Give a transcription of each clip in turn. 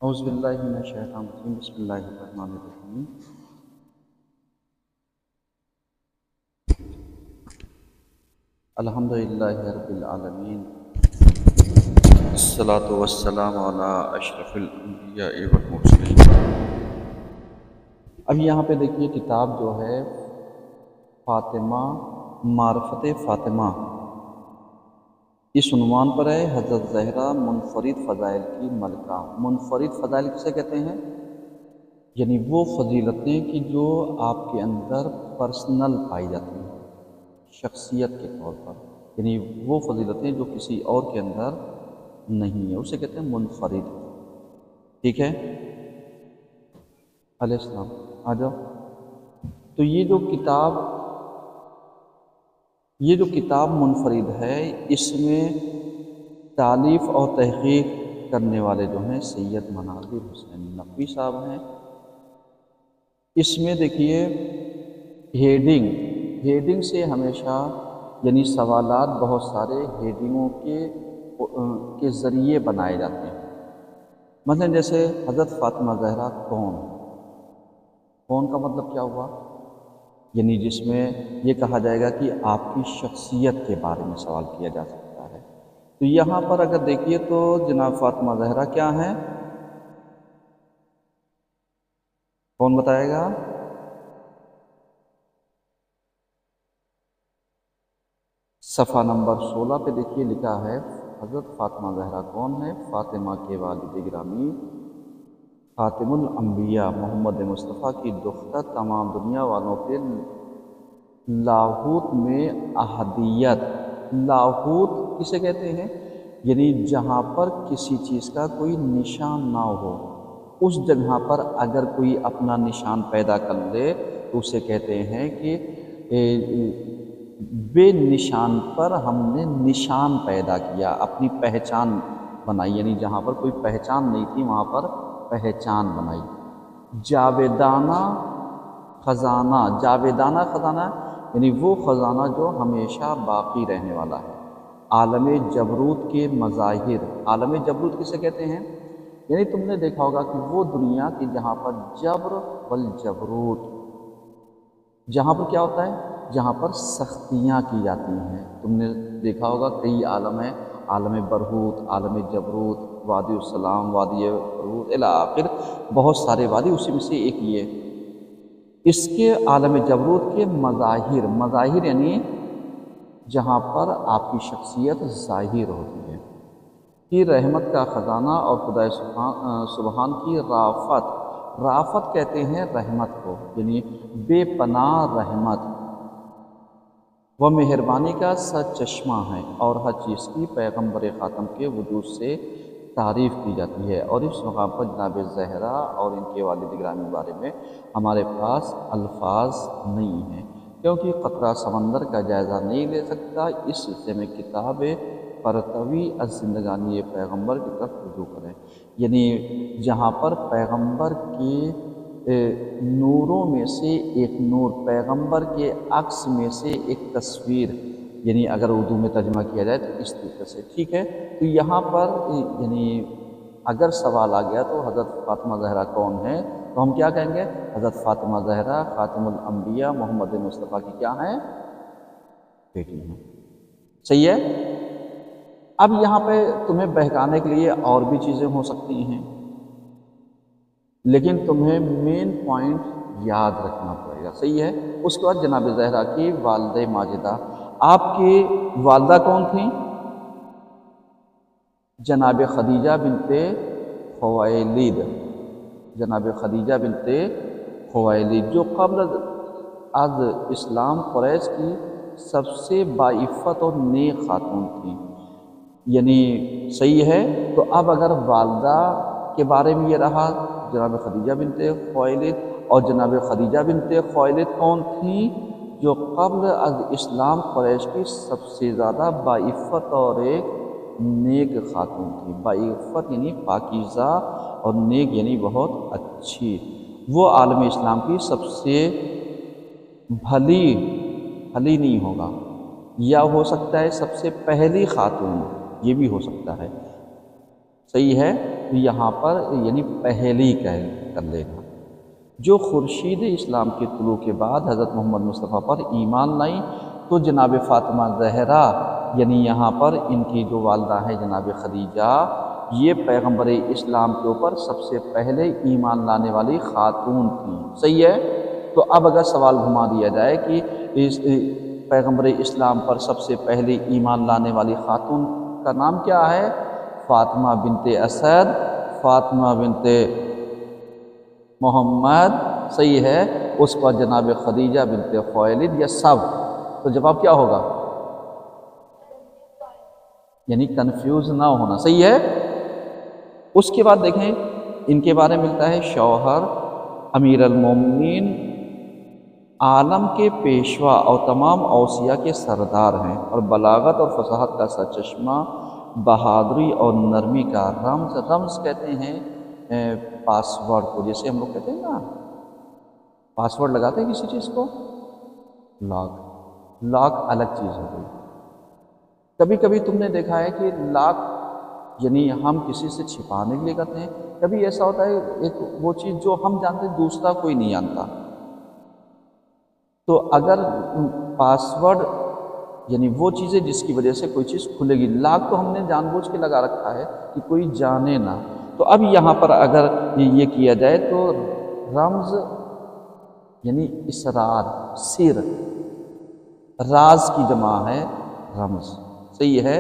اعوذ باللہ من الشیطان الرجیم بسم اللہ الرحمن الرحیم الحمدللہ رب العالمین الصلاۃ والسلام علی اشرف الانبیاء والمرسلین۔ اب یہاں پہ دیکھیے کتاب جو ہے فاطمہ معرفت فاطمہ اس عنوان پر ہے، حضرت زہرا منفرد فضائل کی ملکہ۔ منفرد فضائل کسے کہتے ہیں؟ یعنی وہ فضیلتیں کہ جو آپ کے اندر پرسنل پائی جاتی ہیں، شخصیت کے طور پر، یعنی وہ فضیلتیں جو کسی اور کے اندر نہیں ہیں، اسے کہتے ہیں منفرد۔ ٹھیک ہے، علیہ السلام آ جاؤ۔ تو یہ جو کتاب منفرد ہے، اس میں تالیف اور تحقیق کرنے والے جو ہیں سید مناظر حسین نقوی صاحب ہیں۔ اس میں دیکھیے ہیڈنگ سے ہمیشہ یعنی سوالات بہت سارے ہیڈنگوں کے ذریعے بنائے جاتے ہیں۔ مثلا جیسے حضرت فاطمہ زہرا کون کا مطلب کیا ہوا؟ یعنی جس میں یہ کہا جائے گا کہ آپ کی شخصیت کے بارے میں سوال کیا جا سکتا ہے۔ تو یہاں پر اگر دیکھیے تو جناب فاطمہ زہرا کیا ہیں؟ کون بتائے گا؟ صفحہ نمبر 16 پہ دیکھیے لکھا ہے حضرت فاطمہ زہرا کون ہے؟ فاطمہ کے والد گرامی خاتم الانبیاء محمد مصطفیٰ کی دختر، تمام دنیا والوں کے لاہوت میں احدیت۔ لاہوت کسے کہتے ہیں؟ یعنی جہاں پر کسی چیز کا کوئی نشان نہ ہو، اس جگہ پر اگر کوئی اپنا نشان پیدا کر لے تو اسے کہتے ہیں کہ بے نشان پر ہم نے نشان پیدا کیا، اپنی پہچان بنائی، یعنی جہاں پر کوئی پہچان نہیں تھی وہاں پر پہچان بنائی۔ جاویدانہ خزانہ یعنی وہ خزانہ جو ہمیشہ باقی رہنے والا ہے۔ عالم جبروت کے مظاہر۔ عالم جبروت کسے کہتے ہیں؟ یعنی تم نے دیکھا ہوگا کہ وہ دنیا کی جہاں پر جبر والجبروت، جہاں پر کیا ہوتا ہے؟ جہاں پر سختیاں کی جاتی ہیں۔ تم نے دیکھا ہوگا کئی عالم ہیں، عالم برہوت، عالم جبروت، وادی السلام، وادی برہوت الی آخر، بہت سارے وادی، اسی میں سے ایک یہ۔ اس کے عالم جبروت کے مظاہر یعنی جہاں پر آپ کی شخصیت ظاہر ہوتی ہے، کی رحمت کا خزانہ اور خدا سبحان کی رافت کہتے ہیں رحمت کو، یعنی بے پناہ رحمت وہ مہربانی کا سرچشمہ ہے، اور ہر چیز کی پیغمبر خاتم کے وجود سے تعریف کی جاتی ہے۔ اور اس مقام پر جناب زہرا اور ان کے والد گرامی کے بارے میں ہمارے پاس الفاظ نہیں ہیں، کیونکہ قطرہ سمندر کا جائزہ نہیں لے سکتا۔ اس سلسلے میں کتاب پرتوی از زندگانی پیغمبر کی طرف رجوع کریں، یعنی جہاں پر پیغمبر کے نوروں میں سے ایک نور، پیغمبر کے عکس میں سے ایک تصویر، یعنی اگر اردو میں ترجمہ کیا جائے تو اس طریقے سے، ٹھیک ہے۔ تو یہاں پر یعنی اگر سوال آ گیا تو حضرت فاطمہ زہرا کون ہے، تو ہم کیا کہیں گے؟ حضرت فاطمہ زہرا خاتم الانبیاء محمد مصطفیٰ کی کیا ہیں؟ بیٹی ہیں۔ صحیح ہے۔ اب یہاں پہ تمہیں بہکانے کے لیے اور بھی چیزیں ہو سکتی ہیں، لیکن تمہیں مین پوائنٹ یاد رکھنا پڑے گا۔ صحیح ہے۔ اس کے بعد جناب زہرا کی والدہ ماجدہ۔ آپ کی والدہ کون تھیں؟ جناب خدیجہ بنت خویلد۔ جناب خدیجہ بنت خویلد جو قبل از اسلام قریش کی سب سے باعفت اور نیک خاتون تھیں، یعنی صحیح ہے۔ تو اب اگر والدہ کے بارے میں یہ رہا جناب خدیجہ بنت خویلد، اور جناب خدیجہ بنت خویلد کون تھیں؟ جو قبل از اسلام قریش کی سب سے زیادہ باعفت اور ایک نیک خاتون تھی۔ باعفت یعنی پاکیزہ اور نیک یعنی بہت اچھی۔ وہ عالم اسلام کی سب سے بھلی نہیں ہوگا، یا ہو سکتا ہے سب سے پہلی خاتون، یہ بھی ہو سکتا ہے۔ صحیح ہے۔ تو یہاں پر یعنی پہلی کر لینا۔ جو خورشید اسلام کے طلوع کے بعد حضرت محمد مصطفیٰ پر ایمان لائی تو جناب فاطمہ زہرا یعنی یہاں پر ان کی جو والدہ ہیں جناب خدیجہ، یہ پیغمبر اسلام کے اوپر سب سے پہلے ایمان لانے والی خاتون تھیں۔ صحیح ہے؟ تو اب اگر سوال گھما دیا جائے کہ اس پیغمبر اسلام پر سب سے پہلے ایمان لانے والی خاتون کا نام کیا ہے؟ فاطمہ بنت اسد، فاطمہ بنت محمد، صحیح ہے؟ اس پر جناب خدیجہ بنت خویلد یا سب، تو جواب کیا ہوگا؟ یعنی کنفیوز نہ ہونا، صحیح ہے؟ اس کے بعد دیکھیں ان کے بارے میں ملتا ہے شوہر امیر المومنین، عالم کے پیشوا اور تمام اوصیاء کے سردار ہیں، اور بلاغت اور فصاحت کا سرچشمہ، بہادری اور نرمی کا رمز۔ رمز کہتے ہیں پاسورڈ کو، جیسے ہم لوگ کہتے ہیں نا پاسورڈ لگاتے ہیں کسی چیز کو، لاک، لاک الگ چیز ہو گئی۔ کبھی کبھی تم نے دیکھا ہے کہ لاک یعنی ہم کسی سے چھپانے کے لیے کرتے ہیں، کبھی ایسا ہوتا ہے ایک وہ چیز جو ہم جانتے ہیں دوسرا کوئی نہیں جانتا، تو اگر پاسورڈ یعنی وہ چیزیں جس کی وجہ سے کوئی چیز کھلے گی، لاک تو ہم نے جان بوجھ کے لگا رکھا ہے کہ کوئی جانے نہ، تو اب یہاں پر اگر یہ کیا جائے تو رمز یعنی اسرار، سر، راز کی جمع ہے رمز، صحیح ہے؟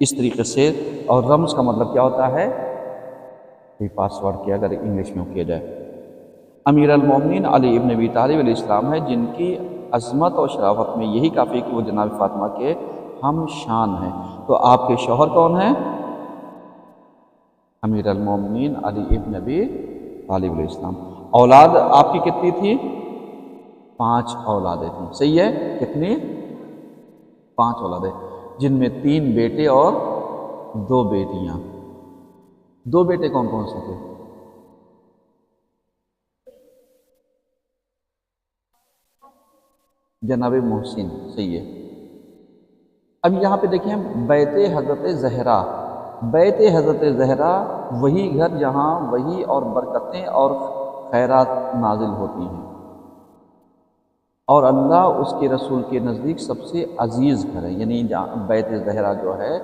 اس طریقے سے، اور رمز کا مطلب کیا ہوتا ہے؟ یہ پاسورڈ کیا اگر انگلش میں کیا جائے۔ امیر المومنین علی ابن ابی طالب علیہ السلام ہے، جن کی عظمت اور شرافت میں یہی کافی کہ وہ جناب فاطمہ کے ہم شان ہیں۔ تو آپ کے شوہر کون ہیں؟ امیر المومنین علی ابن ابی طالب علیہ السلام۔ اولاد آپ کی کتنی تھی؟ 5 اولادیں تھیں، صحیح ہے؟ کتنی؟ 5 اولادیں، جن میں 3 بیٹے اور 2 بیٹیاں۔ 2 بیٹے کون کون سے تھے؟ جناب محسن، صحیح ہے۔ اب یہاں پہ دیکھیں بیت حضرت زہرا، بیت حضرت زہرا وہی گھر جہاں وہی اور برکتیں اور خیرات نازل ہوتی ہیں، اور اللہ اس کے رسول کے نزدیک سب سے عزیز گھر ہے، یعنی بیت زہرا جو ہے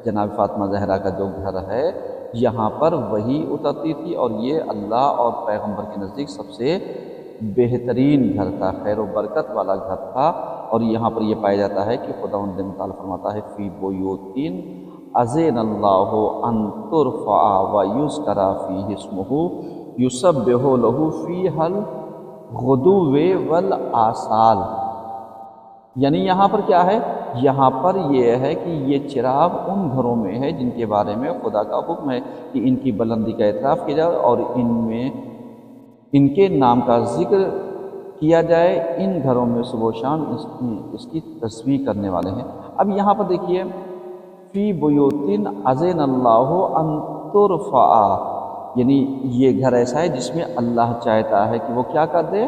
جناب فاطمہ زہرا کا جو گھر ہے یہاں پر وہی اترتی تھی، اور یہ اللہ اور پیغمبر کے نزدیک سب سے بہترین گھر تھا، خیر و برکت والا گھر تھا۔ اور یہاں پر یہ پایا جاتا ہے کہ خداوند متعال فرماتا ہے فی بیوتین اذن اللہ ان ترفع ویذکر فیہ اسمہ یسبح لہ فیہا الغدو والآصال، یعنی یہاں پر کیا ہے؟ یہاں پر یہ ہے کہ یہ چراغ ان گھروں میں ہے جن کے بارے میں خدا کا حکم ہے کہ ان کی بلندی کا اعتراف کیا جائے اور ان میں ان کے نام کا ذکر کیا جائے، ان گھروں میں صبح و شام اس کی تسبیح کرنے والے ہیں۔ اب یہاں پر دیکھیے فی بیوتن اذن اللہ ان ترفع، یعنی یہ گھر ایسا ہے جس میں اللہ چاہتا ہے کہ وہ کیا کر دے،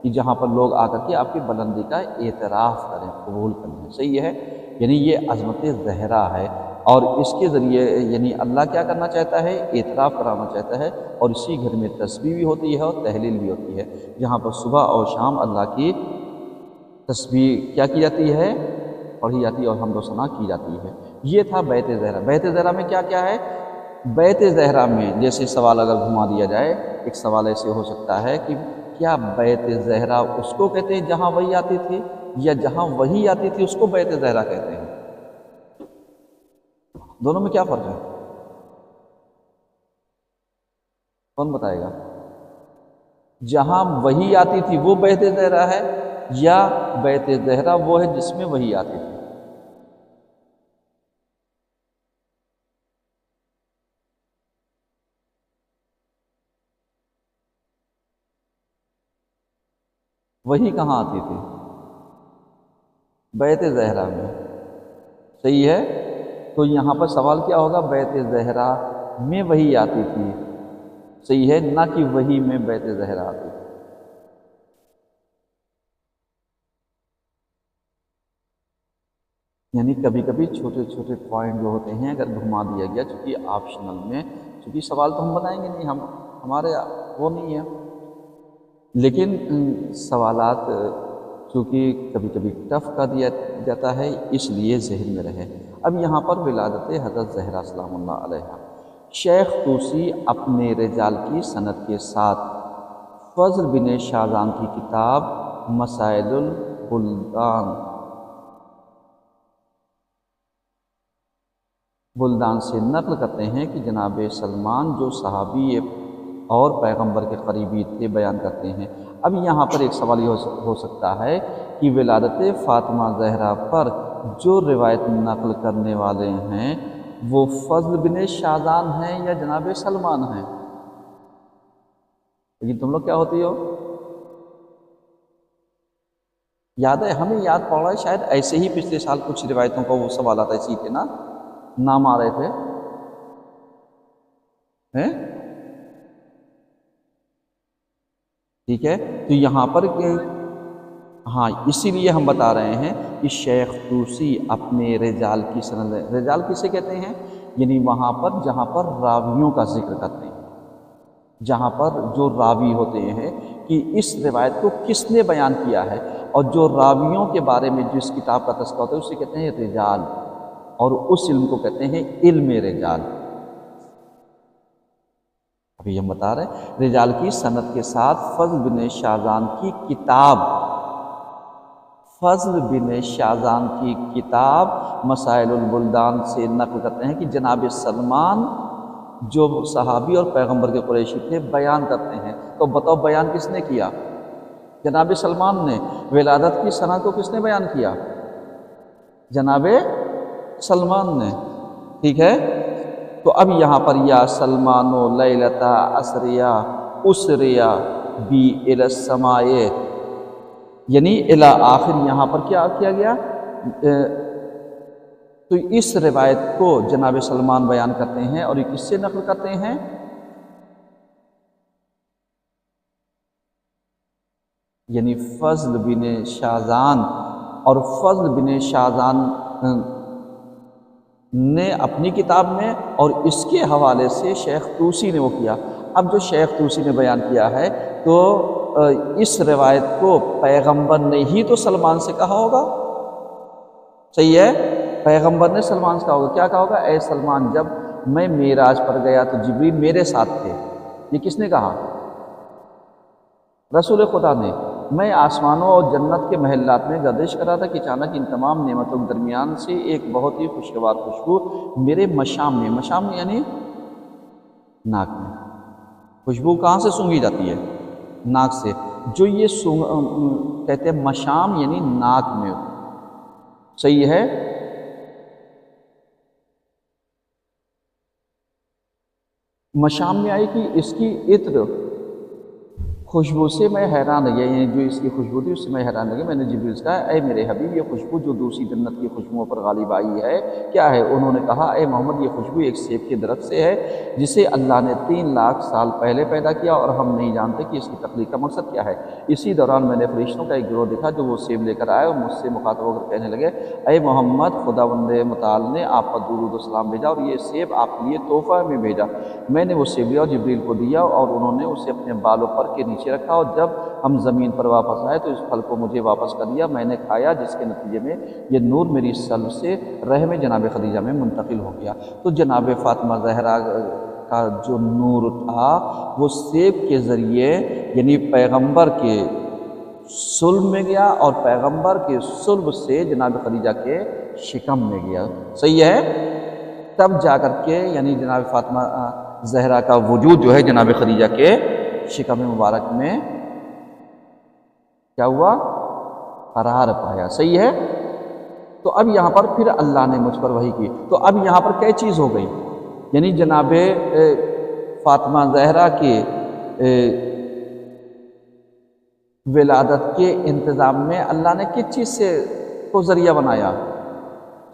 کہ جہاں پر لوگ آ کر کے آپ کی بلندی کا اعتراف کریں، قبول کریں، صحیح ہے؟ یعنی یہ عظمت زہرا ہے، اور اس کے ذریعے یعنی اللہ کیا کرنا چاہتا ہے؟ اعتراف کرانا چاہتا ہے، اور اسی گھر میں تسبیح بھی ہوتی ہے اور تحلیل بھی ہوتی ہے، جہاں پر صبح اور شام اللہ کی تسبیح کیا کی جاتی ہے؟ پڑھی جاتی ہے اور حمد و ثنا کی جاتی ہے۔ یہ تھا بیت زہرا۔ بیت زہرا میں کیا کیا ہے؟ بیت زہرا میں جیسے سوال اگر گھما دیا جائے، ایک سوال ایسے ہو سکتا ہے کہ کیا بیت زہرا اس کو کہتے ہیں جہاں وہی آتی تھی، یا جہاں وہی آتی تھی اس کو بیت زہرا کہتے ہیں؟ دونوں میں کیا فرق ہے؟ کون بتائے گا؟ جہاں وہی آتی تھی وہ بیت زہرا ہے، یا بیت زہرا وہ ہے جس میں وہی آتی تھی؟ وہی کہاں آتی تھی؟ بیت زہرا میں، صحیح ہے؟ تو یہاں پر سوال کیا ہوگا؟ بیت زہرا میں وہی آتی تھی، صحیح ہے، نہ کہ وہی میں بیت زہرا آتی تھی۔ یعنی کبھی کبھی چھوٹے چھوٹے پوائنٹ جو ہوتے ہیں اگر گھما دیا گیا چونکہ آپشنل میں چونکہ سوال تو ہم بنائیں گے نہیں، ہمارے وہ نہیں ہے، لیکن سوالات چونکہ کبھی کبھی ٹف کا دیا جاتا ہے، اس لیے ذہن میں رہے۔ اب یہاں پر ولادت حضرت زہرا سلام اللہ علیہ، شیخ طوسی اپنے رجال کی سند کے ساتھ فضل بن شاذان کی کتاب مسائل بلدان سے نقل کرتے ہیں کہ جناب سلمان جو صحابی اور پیغمبر کے قریبی تھے بیان کرتے ہیں۔ اب یہاں پر ایک سوال یہ ہو سکتا ہے کہ ولادت فاطمہ زہرا پر جو روایت نقل کرنے والے ہیں وہ فضل بن شاذان ہیں یا جناب سلمان ہیں؟ لیکن تم لوگ کیا ہوتی ہو؟ یاد ہے، ہمیں یاد پڑ رہا ہے، شاید ایسے ہی پچھلے سال کچھ روایتوں کا وہ سوالات ایسے ہی تھے نا، نام آ رہے تھے ٹھیک ہے۔ تو یہاں پر ہاں اسی لیے ہم بتا رہے ہیں کہ شیخ طوسی اپنے رجال کی سند، رجال کسے کہتے ہیں؟ یعنی وہاں پر جہاں پر راویوں کا ذکر کرتے ہیں، جہاں پر جو راوی ہوتے ہیں کہ اس روایت کو کس نے بیان کیا ہے، اور جو راویوں کے بارے میں جس کتاب کا تذکرہ ہوتا ہے اسے کہتے ہیں رجال، اور اس علم کو کہتے ہیں علم رجال۔ ابھی ہم بتا رہے ہیں رجال کی سند کے ساتھ فضل بن شاذان کی کتاب، فضل بن شاذان کی کتاب مسائل البلدان سے نقل کرتے ہیں کہ جناب سلمان جو صحابی اور پیغمبر کے قریشی تھے بیان کرتے ہیں۔ تو بتاؤ بیان کس نے کیا؟ جناب سلمان نے۔ ولادت کی سند کو کس نے بیان کیا؟ جناب سلمان نے، ٹھیک ہے۔ تو اب یہاں پر یا سلمان و لیلتا اسریا اسریا بی الی السماء، یعنی الی آخر یہاں پر کیا کیا گیا؟ تو اس روایت کو جناب سلمان بیان کرتے ہیں، اور یہ کس سے نقل کرتے ہیں؟ یعنی فضل بن شاذان، اور فضل بن شاذان نے اپنی کتاب میں اور اس کے حوالے سے شیخ طوسی نے وہ کیا۔ اب جو شیخ طوسی نے بیان کیا ہے تو اس روایت کو پیغمبر نے ہی تو سلمان سے کہا ہوگا، صحیح ہے؟ پیغمبر نے سلمان سے کہا ہوگا، کیا کہا ہوگا؟ اے سلمان جب میں معراج پر گیا تو جبریل میرے ساتھ تھے۔ یہ کس نے کہا؟ رسول خدا نے۔ میں آسمانوں اور جنت کے محلات میں گردش کر رہا تھا کہ اچانک ان تمام نعمتوں کے درمیان سے ایک بہت ہی خوشگوار خوشبو میرے مشام میں، مشام میں یعنی ناک میں، خوشبو کہاں سے سونگھی جاتی ہے؟ ناک سے، جو یہ کہتے ہیں مشام یعنی ناک میں، صحیح ہے؟ مشام میں آئی کہ اس کی عطر خوشبو سے میں حیران رہ گیا، یعنی جو اس کی خوشبو تھی اس سے میں حیران رہ گیا۔ میں نے جبریل سے کہا اے میرے حبیب یہ خوشبو جو دوسری جنت کی خوشبوؤں پر غالب آئی ہے کیا ہے؟ انہوں نے کہا اے محمد یہ خوشبو ایک سیب کے درخت سے ہے جسے اللہ نے 3 لاکھ سال پہلے پیدا کیا، اور ہم نہیں جانتے کہ اس کی تخلیق کا مقصد کیا ہے۔ اسی دوران میں نے فرشتوں کا ایک گروہ دیکھا جو وہ سیب لے کر آئے اور مجھ سے مخاطب ہو کر کہنے لگے اے محمد خداوند متعال نے آپ پر درود و سلام بھیجا اور یہ سیب آپ کے لیے تحفہ میں بھیجا۔ میں نے وہ سیب لیا اور جبریل کو دیا، اور انہوں نے اسے اپنے بالوں پر کے نیچے رکھا، اور جب ہم زمین پر واپس آئے تو اس پھل کو مجھے واپس کر دیا۔ میں نے کھایا جس کے نتیجے میں یہ نور میری سلب سے رحم جناب خدیجہ میں منتقل ہو گیا۔ تو جناب فاطمہ زہرا کا جو نور تھا وہ سیب کے ذریعے یعنی پیغمبر کے صلب میں گیا، اور پیغمبر کے صلب سے جناب خدیجہ کے شکم میں گیا، صحیح ہے؟ تب جا کر کے یعنی جناب فاطمہ زہرا کا وجود جو ہے جناب خدیجہ کے شکم مبارک میں کیا ہوا؟ قرار پایا، صحیح ہے؟ تو اب یہاں پر پھر اللہ نے مجھ پر وحی کی، تو اب یہاں پر کئی چیز ہو گئی، یعنی جناب فاطمہ زہرا کے ولادت کے انتظام میں اللہ نے کس چیز سے کو ذریعہ بنایا؟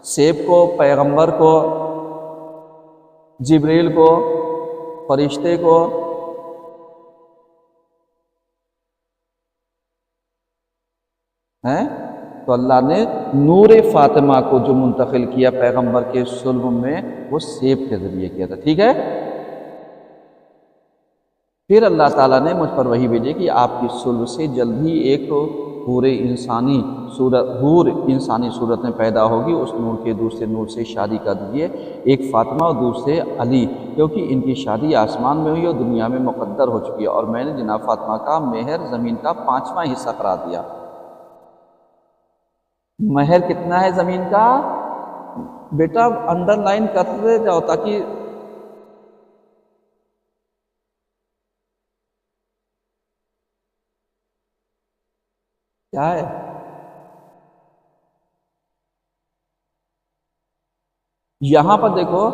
سیب کو، پیغمبر کو، جبریل کو، فرشتے کو، تو اللہ نے نور فاطمہ کو جو منتقل کیا پیغمبر کے صلب میں وہ سیب کے ذریعے کیا تھا، ٹھیک ہے؟ پھر اللہ تعالیٰ نے مجھ پر وحی بھیجی کہ آپ کی صلب سے جلد ہی ایک حور انسانی صورت میں پیدا ہوگی، اس نور کے دوسرے نور سے شادی کر دیجیے، ایک فاطمہ اور دوسرے علی، کیونکہ ان کی شادی آسمان میں ہوئی اور دنیا میں مقدر ہو چکی ہے، اور میں نے جناب فاطمہ کا مہر زمین کا 5واں حصہ قرار دیا۔ مہر کتنا ہے زمین کا؟ بیٹا انڈر لائن کرتے جاؤ تاکہ کیا ہے؟ یہاں پر دیکھو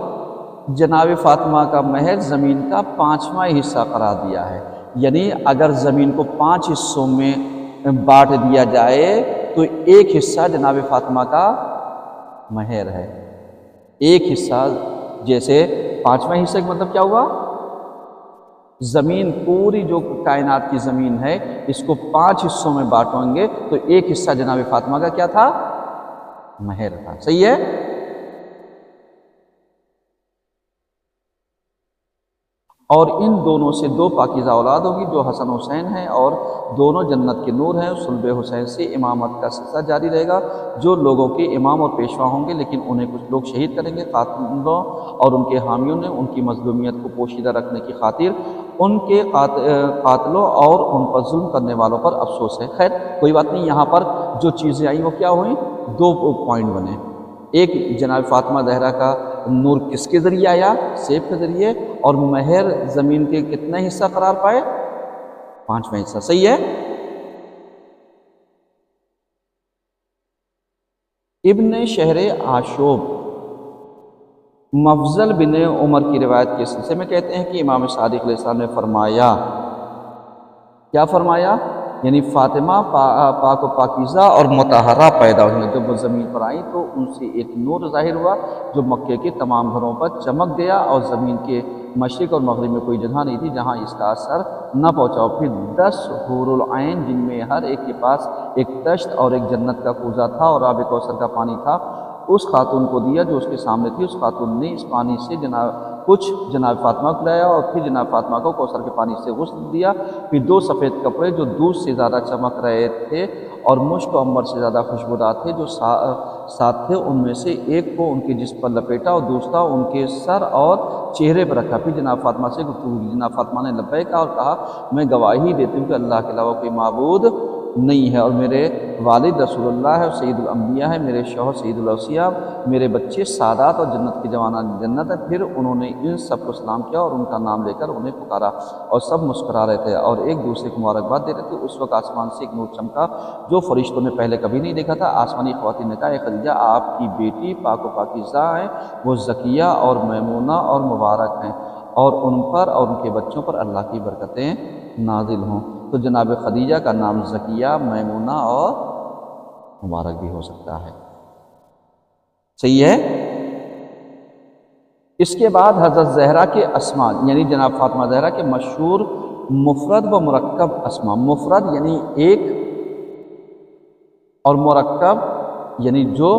جناب فاطمہ کا مہر زمین کا 5واں حصہ قرار دیا ہے، یعنی اگر زمین کو 5 حصوں میں بانٹ دیا جائے تو ایک حصہ جناب فاطمہ کا مہر ہے۔ ایک حصہ، جیسے 5واں حصے کا مطلب کیا ہوا؟ زمین پوری جو کائنات کی زمین ہے اس کو 5 حصوں میں بانٹیں گے تو ایک حصہ جناب فاطمہ کا کیا تھا؟ مہر تھا۔ صحیح ہے؟ اور ان دونوں سے 2 پاکیزہ اولاد ہوگی جو حسن حسین ہیں، اور دونوں جنت کے نور ہیں۔ صلب حسین سے امامت کا سلسلہ جاری رہے گا، جو لوگوں کے امام اور پیشوا ہوں گے، لیکن انہیں کچھ لوگ شہید کریں گے۔ قاتلوں اور ان کے حامیوں نے ان کی مظلومیت کو پوشیدہ رکھنے کی خاطر ان کے قاتلوں اور ان پر ظلم کرنے والوں پر افسوس ہے۔ خیر کوئی بات نہیں، یہاں پر جو چیزیں آئیں وہ کیا ہوئیں؟ 2 پوائنٹ بنے۔ ایک جناب فاطمہ زہرا کا نور کس کے ذریعے آیا؟ سیف کے ذریعے، اور مہر زمین کے کتنا حصہ قرار پائے؟ 5واں حصہ۔ صحیح ہے؟ ابن شہر آشوب مفضل بن عمر کی روایت کے سلسلے میں کہتے ہیں کہ امام صادق علیہ السلام نے فرمایا، کیا فرمایا؟ یعنی فاطمہ پاک و پاکیزہ اور مطہرہ پیدا ہوئی، جب وہ زمین پر آئیں تو ان سے ایک نور ظاہر ہوا جو مکے کے تمام گھروں پر چمک گیا، اور زمین کے مشرق اور مغرب میں کوئی جگہ نہیں تھی جہاں اس کا اثر نہ پہنچا۔ پھر 10 حور العین، جن میں ہر ایک کے پاس ایک تشت اور ایک جنت کا کوزہ تھا اور آب کوثر کا پانی تھا، اس خاتون کو دیا جو اس کے سامنے تھی۔ اس خاتون نے اس پانی سے کچھ جناب فاطمہ کو لایا اور پھر جناب فاطمہ کو کوثر کے پانی سے غسل دیا۔ پھر 2 سفید کپڑے جو دودھ سے زیادہ چمک رہے تھے اور مشک و عنبر سے زیادہ خوشبودار تھے جو ساتھ تھے، ان میں سے ایک کو ان کے جسم پر لپیٹا اور دوسرا ان کے سر اور چہرے پر رکھا۔ پھر جناب فاطمہ سے گفتگو کی۔ جناب فاطمہ نے لبیک کہا اور کہا، میں گواہی دیتی ہوں کہ اللہ کے علاوہ کوئی معبود نہیں ہے، اور میرے والد رسول اللہ ہے اور سید الانبیاء ہے، میرے شوہر سید الاوصیاء، میرے بچے سادات اور جنت کے جوانان جنت ہے۔ پھر انہوں نے ان سب کو سلام کیا اور ان کا نام لے کر انہیں پکارا، اور سب مسکرا رہے تھے اور ایک دوسرے کو مبارکباد دے رہے تھے۔ اس وقت آسمان سے ایک نور چمکا جو فرشتوں نے پہلے کبھی نہیں دیکھا تھا۔ آسمانی خواتین نے کہا، اے خدیجہ، آپ کی بیٹی پاک و پاکیزہ ہیں، وہ زکیہ اور میمونہ اور مبارک ہیں، اور ان پر اور ان کے بچوں پر اللہ کی برکتیں نازل ہوں۔ تو جناب خدیجہ کا نام زکیہ، میمونہ اور مبارک بھی ہو سکتا ہے۔ صحیح ہے؟ اس کے بعد حضرت زہرا کے اسماء، یعنی جناب فاطمہ زہرا کے مشہور مفرد و مرکب اسماء۔ مفرد یعنی ایک، اور مرکب یعنی جو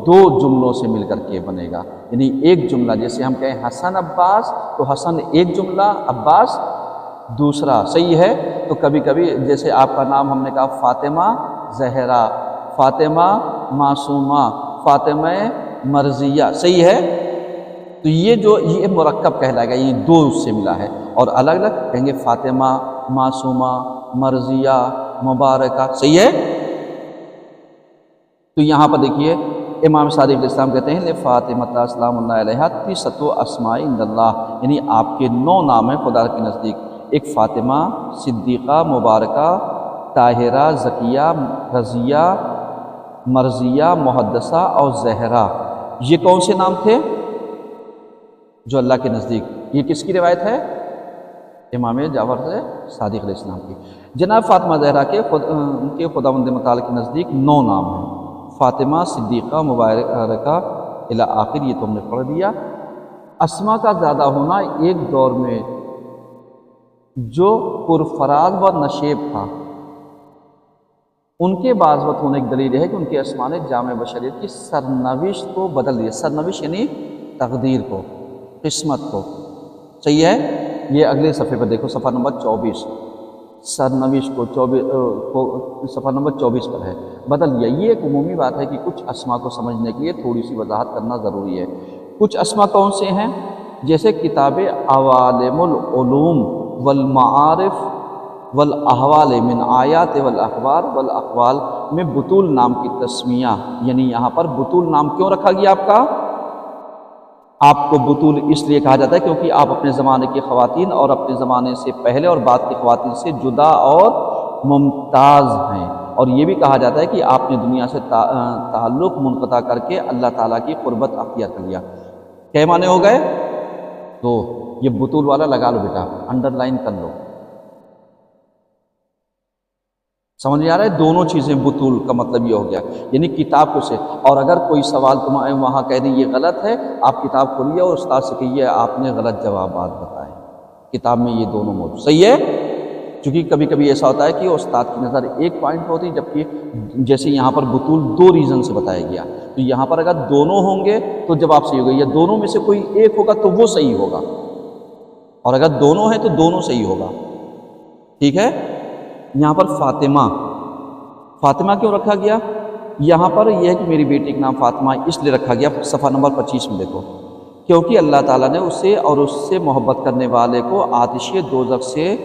2 جملوں سے مل کر کے بنے گا، یعنی ایک جملہ، جیسے ہم کہیں حسن عباس تو حسن ایک جملہ، عباس دوسرا۔ صحیح ہے؟ تو کبھی کبھی جیسے آپ کا نام ہم نے کہا فاطمہ زہرا، فاطمہ معصومہ، فاطمہ مرضیہ۔ صحیح ہے؟ تو یہ مرکب کہلائے گا، یہ 2 سے ملا ہے، اور الگ الگ کہیں گے فاطمہ، معصومہ، مرضیہ، مبارکہ۔ صحیح ہے؟ تو یہاں پر دیکھیے امام صادق علیہ السلام کہتے ہیں، فاطمہ سلام اللہ علیہا 9 اسماء عند اللہ، یعنی آپ کے 9 نام ہیں خدا کے نزدیک۔ ایک فاطمہ، صدیقہ، مبارکہ، طاہرہ، زکیہ، رضیہ، مرضیہ، محدثہ اور زہرا۔ یہ کون سے نام تھے جو اللہ کے نزدیک؟ یہ کس کی روایت ہے؟ امام جعفر سے صادق علیہ السلام کی۔ جناب فاطمہ زہرا کے خداوند متعال کے نزدیک 9 نام ہیں، فاطمہ، صدیقہ، مبارکہ الی آخر، یہ تم نے پڑھ دیا۔ اسماء کا زیادہ ہونا ایک دور میں جو پرفراز و نشیب تھا، ان کے بعض وقت ہونے کی دلیل ہے کہ ان کے اسماء نے جامع بشریت کی سرنوشت کو بدل دیا۔ سرنوشت یعنی تقدیر کو، قسمت کو۔ صحیح ہے؟ یہ اگلے صفحے پر دیکھو، صفحہ نمبر 24 سرنوشت کو 24 صفحہ نمبر 24 پر ہے، بدل لیا۔ یہ ایک عمومی بات ہے کہ کچھ اسما کو سمجھنے کے لیے تھوڑی سی وضاحت کرنا ضروری ہے۔ کچھ اسما کون سے ہیں؟ جیسے کتاب عوالم العلوم والمعارف والاحوال من آیات والاخبار والاقوال میں بطول نام کی تسمیہ، یعنی یہاں پر بطول نام کیوں رکھا گیا آپ کا؟ آپ کو بطول اس لیے کہا جاتا ہے کیونکہ آپ اپنے زمانے کی خواتین اور اپنے زمانے سے پہلے اور بعد کی خواتین سے جدا اور ممتاز ہیں، اور یہ بھی کہا جاتا ہے کہ آپ نے دنیا سے تعلق منقطع کر کے اللہ تعالیٰ کی قربت اختیار کر لیا۔ کیا معنی ہو گئے؟ تو یہ بطول والا لگا لو بیٹا، انڈر لائن کر لو، سمجھ میں آ رہا ہے؟ دونوں چیزیں بطول کا مطلب یہ ہو گیا، یعنی کتاب کو سے، اور اگر کوئی سوال تمہیں وہاں کہہ دیں یہ غلط ہے، آپ کتاب کھولیے اور استاد سے کہیے آپ نے غلط جوابات بتائے، کتاب میں یہ دونوں موجود صحیح ہے۔ چونکہ کبھی کبھی ایسا ہوتا ہے کہ استاد کی نظر ایک پوائنٹ ہوتی ہے، جبکہ جیسے یہاں پر بطول 2 ریزن سے بتایا گیا، تو یہاں پر اگر دونوں ہوں گے تو جواب صحیح ہوگا، یا دونوں میں سے کوئی ایک ہوگا تو وہ صحیح ہوگا، اور اگر دونوں ہیں تو دونوں صحیح ہوگا، ٹھیک ہے۔ یہاں پر فاطمہ کیوں رکھا گیا؟ یہاں پر یہ ہے کہ میری بیٹی کا نام فاطمہ اس لیے رکھا گیا، صفحہ نمبر 25 میں دیکھو، کیونکہ اللہ تعالیٰ نے اسے اور اس سے محبت کرنے والے کو آتش دوزخ سے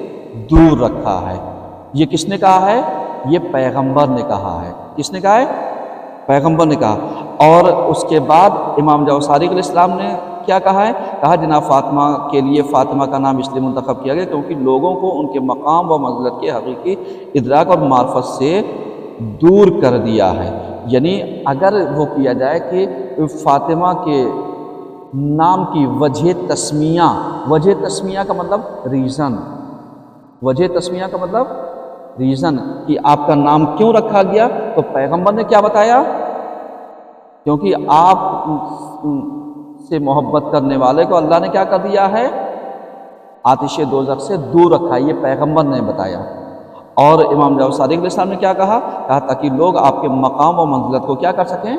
دور رکھا ہے۔ یہ کس نے کہا ہے؟ یہ پیغمبر نے کہا ہے۔ کس نے کہا ہے؟ پیغمبر نے کہا۔ اور اس کے بعد امام جعفر صادق علیہ السلام نے کیا کہا ہے؟ کہا جناب فاطمہ کے لیے فاطمہ کا نام اس لیے منتخب کیا گیا کیونکہ لوگوں کو ان کے مقام و منزلت کے حقیقی ادراک اور معرفت سے دور کر دیا ہے۔ یعنی اگر وہ کیا جائے کہ فاطمہ کے نام کی وجہ تسمیہ کا مطلب ریزن، وجہ تسمیہ کا مطلب ریزن کہ آپ کا نام کیوں رکھا گیا، تو پیغمبر نے کیا بتایا؟ کیونکہ آپ سے محبت کرنے والے کو اللہ نے کیا کر دیا ہے؟ آتش دوزخ سے دور رکھا ہے، یہ پیغمبر نے بتایا۔ اور امام جعفر صادق علیہ السلام نے کیا کہا تاکہ لوگ آپ کے مقام و منزلت کو کیا کر سکیں؟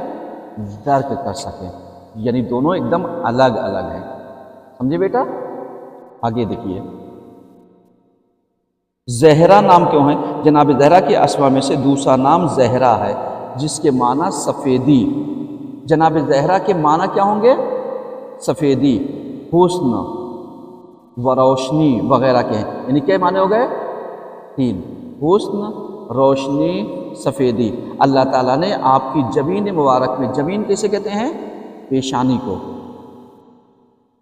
درک کر سکیں، یعنی دونوں ایک دم الگ الگ ہیں، سمجھے بیٹا؟ آگے دیکھیے، زہرا نام کیوں ہے؟ جناب زہرا کے اسما میں سے دوسرا نام زہرا ہے جس کے معنی سفیدی۔ جناب زہرا کے معنی کیا ہوں گے؟ سفیدی، حسن و روشنی وغیرہ کے ہیں، یعنی کیا معنی ہو گئے؟ 3، حسن، روشنی، سفیدی۔ اللہ تعالیٰ نے آپ کی جبین مبارک میں، جبین کیسے کہتے ہیں؟ پیشانی کو،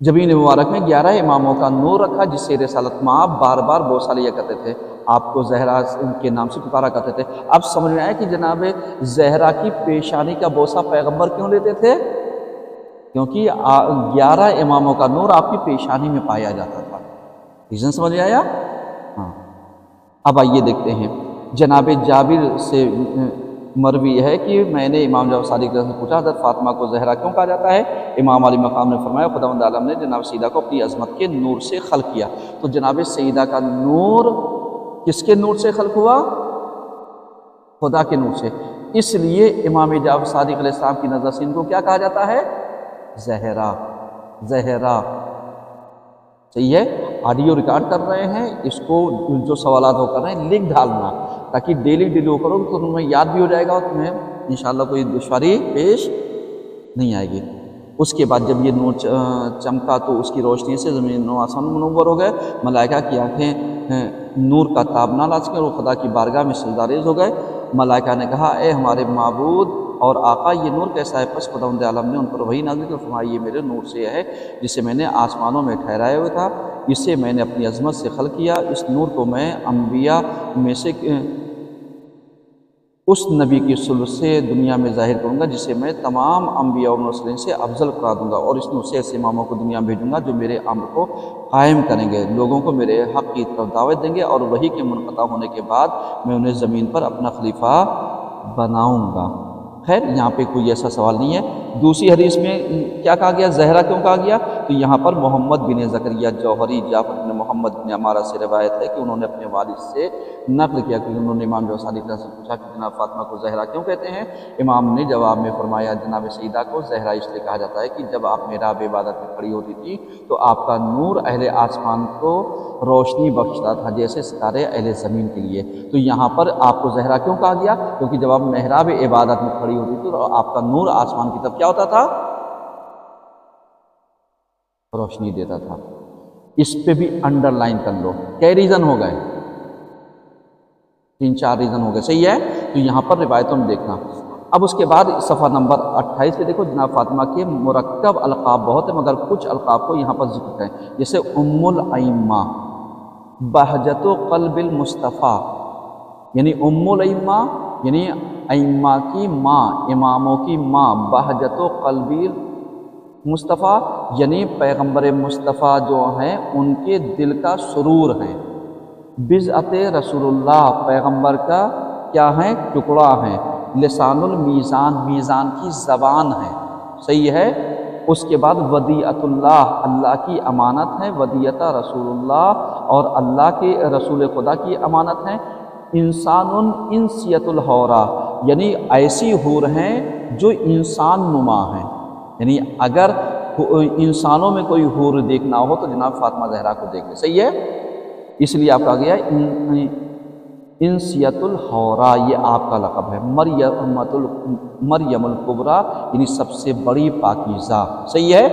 جبین مبارک میں 11 اماموں کا نور رکھا جس سے رسالت مآب بار بار بوسہ لیا کرتے تھے، آپ کو زہرا کے نام سے پکارا کرتے تھے۔ اب سمجھ میں آیا کہ جناب زہرا کی پیشانی کا بوسہ پیغمبر کیوں لیتے تھے؟ کیونکہ 11 اماموں کا نور آپ کی پیشانی میں پایا جاتا تھا۔ ریزن سمجھ میں آیا؟ ہاں۔ اب آئیے دیکھتے ہیں، جناب جابر سے مروی ہے کہ میں نے امام جعفر صادق سے پوچھا حضرت فاطمہ کو زہرا کیوں کہا جاتا ہے؟ امام علی مقام نے فرمایا خداوند عالم نے جناب سیدہ کو اپنی عظمت کے نور سے خلق کیا۔ تو جناب سیدہ کا نور کس کے نور سے خلق ہوا؟ خدا کے نور سے، اس لیے امام جعفر صادق علیہ السلام کی نظر سے ان کو کیا کہا جاتا ہے؟ زہرا، زہرا، صحیح ہے۔ آڈیو ریکارڈ کر رہے ہیں، اس کو جو سوالات ہو کر رہے ہیں لکھ ڈالنا تاکہ ڈیلی ہو کرو تو تمہیں یاد بھی ہو جائے گا اور تمہیں انشاءاللہ کوئی دشواری پیش نہیں آئے گی۔ اس کے بعد جب یہ نور چمکا تو اس کی روشنی سے زمین و آسمان منور ہو گئے، ملائکہ کی آنکھیں نور کا تاب نہ لا سکیں اور خدا کی بارگاہ میں سجداریز ہو گئے۔ ملائکہ نے کہا اے ہمارے معبود اور آقا یہ نور کیسا ہے؟ پس خداوند عالم نے ان پر وحی نازل کی، فرمایا یہ میرے نور سے ہے جسے میں نے آسمانوں میں ٹھہرائے ہوئے تھا، اسے میں نے اپنی عظمت سے خلق کیا، اس نور کو میں انبیاء میں سے اس نبی کی صلب سے دنیا میں ظاہر کروں گا جسے میں تمام انبیاء و مرسلین سے افضل قرار دوں گا، اور اس نور سے ایسے اماموں کو دنیا میں بھیجوں گا جو میرے امر کو قائم کریں گے، لوگوں کو میرے حق کی طرف دعوت دیں گے، اور وحی کے منقطع ہونے کے بعد میں انہیں زمین پر اپنا خلیفہ بناؤں گا۔ خیر یہاں پہ کوئی ایسا سوال نہیں ہے۔ دوسری حدیث میں کیا کہا گیا، زہرا کیوں کہا گیا؟ تو یہاں پر محمد بن زکریا جوہری جعفر بن محمد بن عمارہ سے روایت ہے کہ انہوں نے اپنے والد سے نقل کیا کہ انہوں نے امام جو صادق سے پوچھا کہ جناب فاطمہ کو زہرا کیوں کہتے ہیں؟ امام نے جواب میں فرمایا جناب سیدہ کو زہرا اس لیے کہا جاتا ہے کہ جب آپ محراب عبادت میں کھڑی ہوتی تھی تو آپ کا نور اہل آسمان کو روشنی بخشتا تھا جیسے ستارے اہل زمین کے لیے۔ تو یہاں پر آپ کو زہرا کیوں کہا گیا؟ کیونکہ جب آپ محراب عبادت میں کھڑی ہوتی تھی تو آپ کا نور آسمان کی طرف کیا ہوتا تھا؟ روشنی دیتا تھا۔ اس پہ بھی انڈر لائن کر لو، کئی ریزن ہو گئے؟ 3-4 ریزن ہو گئے، صحیح ہے؟ تو یہاں پر روایتوں میں دیکھنا۔ اب اس کے بعد صفحہ نمبر 28 پہ دیکھو، جناب فاطمہ کے مرکب القاب بہت ہیں مگر کچھ القاب کو یہاں پر ذکر کریں، جیسے ام الائمہ، بہجت قلب المصطفیٰ، یعنی ام الائمہ یعنی ائمہ کی ماں، اماموں کی ماں، بہجت قلب مصطفیٰ یعنی پیغمبر مصطفیٰ جو ہیں ان کے دل کا سرور ہیں، بضعت رسول اللہ پیغمبر کا کیا ہیں؟ ٹکڑا ہیں، لسان المیزان میزان کی زبان ہے، صحیح ہے؟ اس کے بعد ودیعت اللہ اللہ کی امانت ہے، ودیعت رسول اللہ اور اللہ کے رسول خدا کی امانت ہے، انسان انسیت الحورا یعنی ایسی حور ہیں جو انسان نما ہیں، یعنی اگر انسانوں میں کوئی حور دیکھنا ہو تو جناب فاطمہ زہرا کو دیکھ لیں، صحیح ہے؟ اس لیے آپ کہا گیا انسیت الحورا، یہ آپ کا لقب ہے، مریم الکبریٰ یعنی سب سے بڑی پاکیزہ، صحیح ہے؟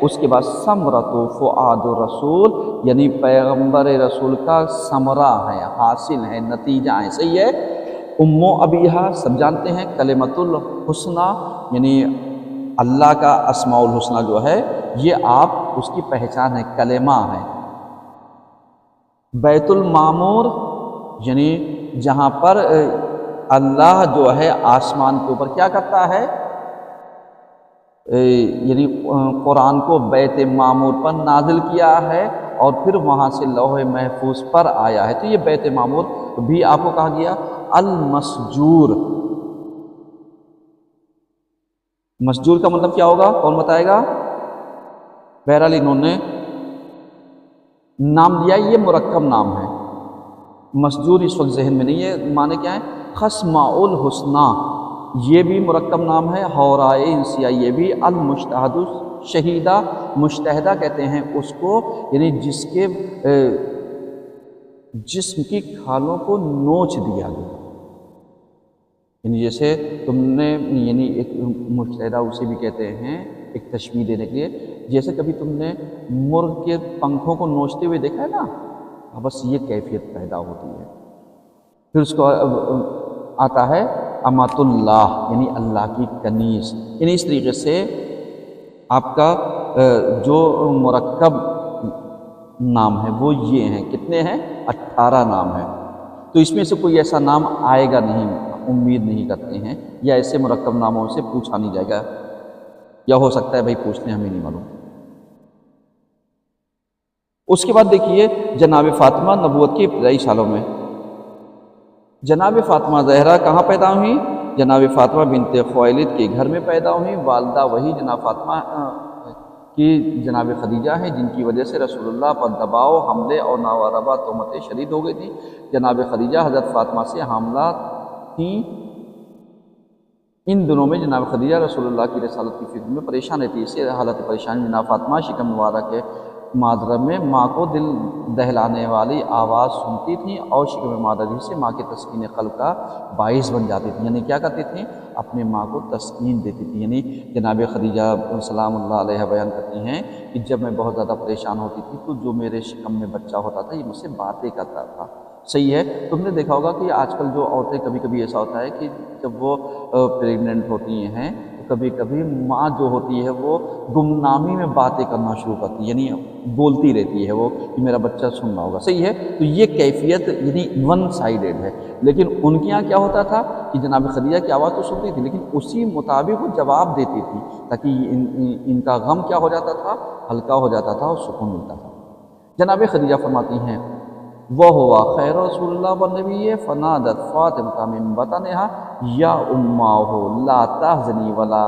اس کے بعد ثمرۃ فؤاد الرسول یعنی پیغمبر رسول کا ثمرہ ہے، حاصل ہے، نتیجہ ہے، صحیح ہے؟ ام ابیہا سب جانتے ہیں، کلمۃ الحسنی یعنی اللہ کا اسماء الحسنی جو ہے یہ آپ اس کی پہچان ہے، کلمہ ہے۔ بیت المعمور یعنی جہاں پر اللہ جو ہے آسمان کے اوپر کیا کرتا ہے، یعنی قرآن کو بیت معمور پر نازل کیا ہے اور پھر وہاں سے لوح محفوظ پر آیا ہے، تو یہ بیت معمور بھی آپ کو کہا گیا۔ المسجور، مسجور کا مطلب کیا ہوگا، کون بتائے گا؟ بہرحال انہوں نے نام لیا، یہ مرکب نام ہے، مسجور اس وقت ذہن میں نہیں ہے، معنی کیا ہے؟ خصماء الحسنی، یہ بھی مرکب نام ہے، حورائے انسیہ یہ بھی، المجتہد شہیدہ، مجتہدہ کہتے ہیں اس کو یعنی جس کے جسم کی کھالوں کو نوچ دیا گیا، یعنی جیسے تم نے یعنی ایک مجتہدہ اسے بھی کہتے ہیں ایک تشبیہ دینے کے لیے، جیسے کبھی تم نے مرغ کے پنکھوں کو نوچتے ہوئے دیکھا ہے نا، بس یہ کیفیت پیدا ہوتی ہے۔ پھر اس کو آتا ہے امۃ اللہ یعنی اللہ کی کنیز، یعنی اس طریقے سے آپ کا جو مرکب نام ہے وہ یہ ہیں، کتنے ہیں؟ 18 نام ہیں، تو اس میں سے کوئی ایسا نام آئے گا نہیں، امید نہیں کرتے ہیں، یا ایسے مرکب ناموں سے پوچھا نہیں جائے گا، یا ہو سکتا ہے بھائی پوچھنے ہمیں نہیں معلوم۔ اس کے بعد دیکھیے جناب فاطمہ نبوت کے ابتدائی سالوں میں، جناب فاطمہ زہرا کہاں پیدا ہوئی؟ جناب فاطمہ بنت خویلد کے گھر میں پیدا ہوئی، والدہ وہی جناب فاطمہ کی جناب خدیجہ ہیں جن کی وجہ سے رسول اللہ پر دباؤ، حملے اور ناواربا تہمتیں شدید ہو گئی تھیں۔ جناب خدیجہ حضرت فاطمہ سے حاملہ تھیں، ان دنوں میں جناب خدیجہ رسول اللہ کی رسالت کی فکر میں پریشان رہتی، اس سے حالت پریشانی جناب فاطمہ شکم مبارک کے مادر میں ماں کو دل دہلانے والی آواز سنتی تھیں اور شکم مادری سے ماں کے تسکین قلب کا باعث بن جاتی تھیں، یعنی کیا کرتی تھیں؟ اپنے ماں کو تسکین دیتی تھیں۔ یعنی جناب خدیجہ سلام اللہ علیہ بیان کرتی ہیں کہ جب میں بہت زیادہ پریشان ہوتی تھی تو جو میرے شکم میں بچہ ہوتا تھا یہ مجھ سے باتیں کرتا تھا، صحیح ہے؟ تم نے دیکھا ہوگا کہ آج کل جو عورتیں کبھی کبھی ایسا ہوتا ہے کہ جب وہ پریگننٹ ہوتی ہیں تو کبھی کبھی ماں جو ہوتی ہے وہ گمنامی میں باتیں کرنا شروع کرتی ہے، یعنی بولتی رہتی ہے وہ کہ میرا بچہ سن رہا ہوگا، صحیح ہے؟ تو یہ کیفیت یعنی ون سائیڈڈ ہے، لیکن ان کے یہاں کیا ہوتا تھا کہ جناب خدیجہ کی آواز تو سنتی تھی لیکن اسی مطابق وہ جواب دیتی تھی تاکہ ان کا غم کیا ہو جاتا تھا؟ ہلکا ہو جاتا تھا اور سکون ملتا تھا۔ جناب خدیجہ فرماتی ہیں وہ ہوا خیر رسول اللہ والنبی فنادت فاطمہ من بطنہا، یا اماں ہو لا تحزنی ولا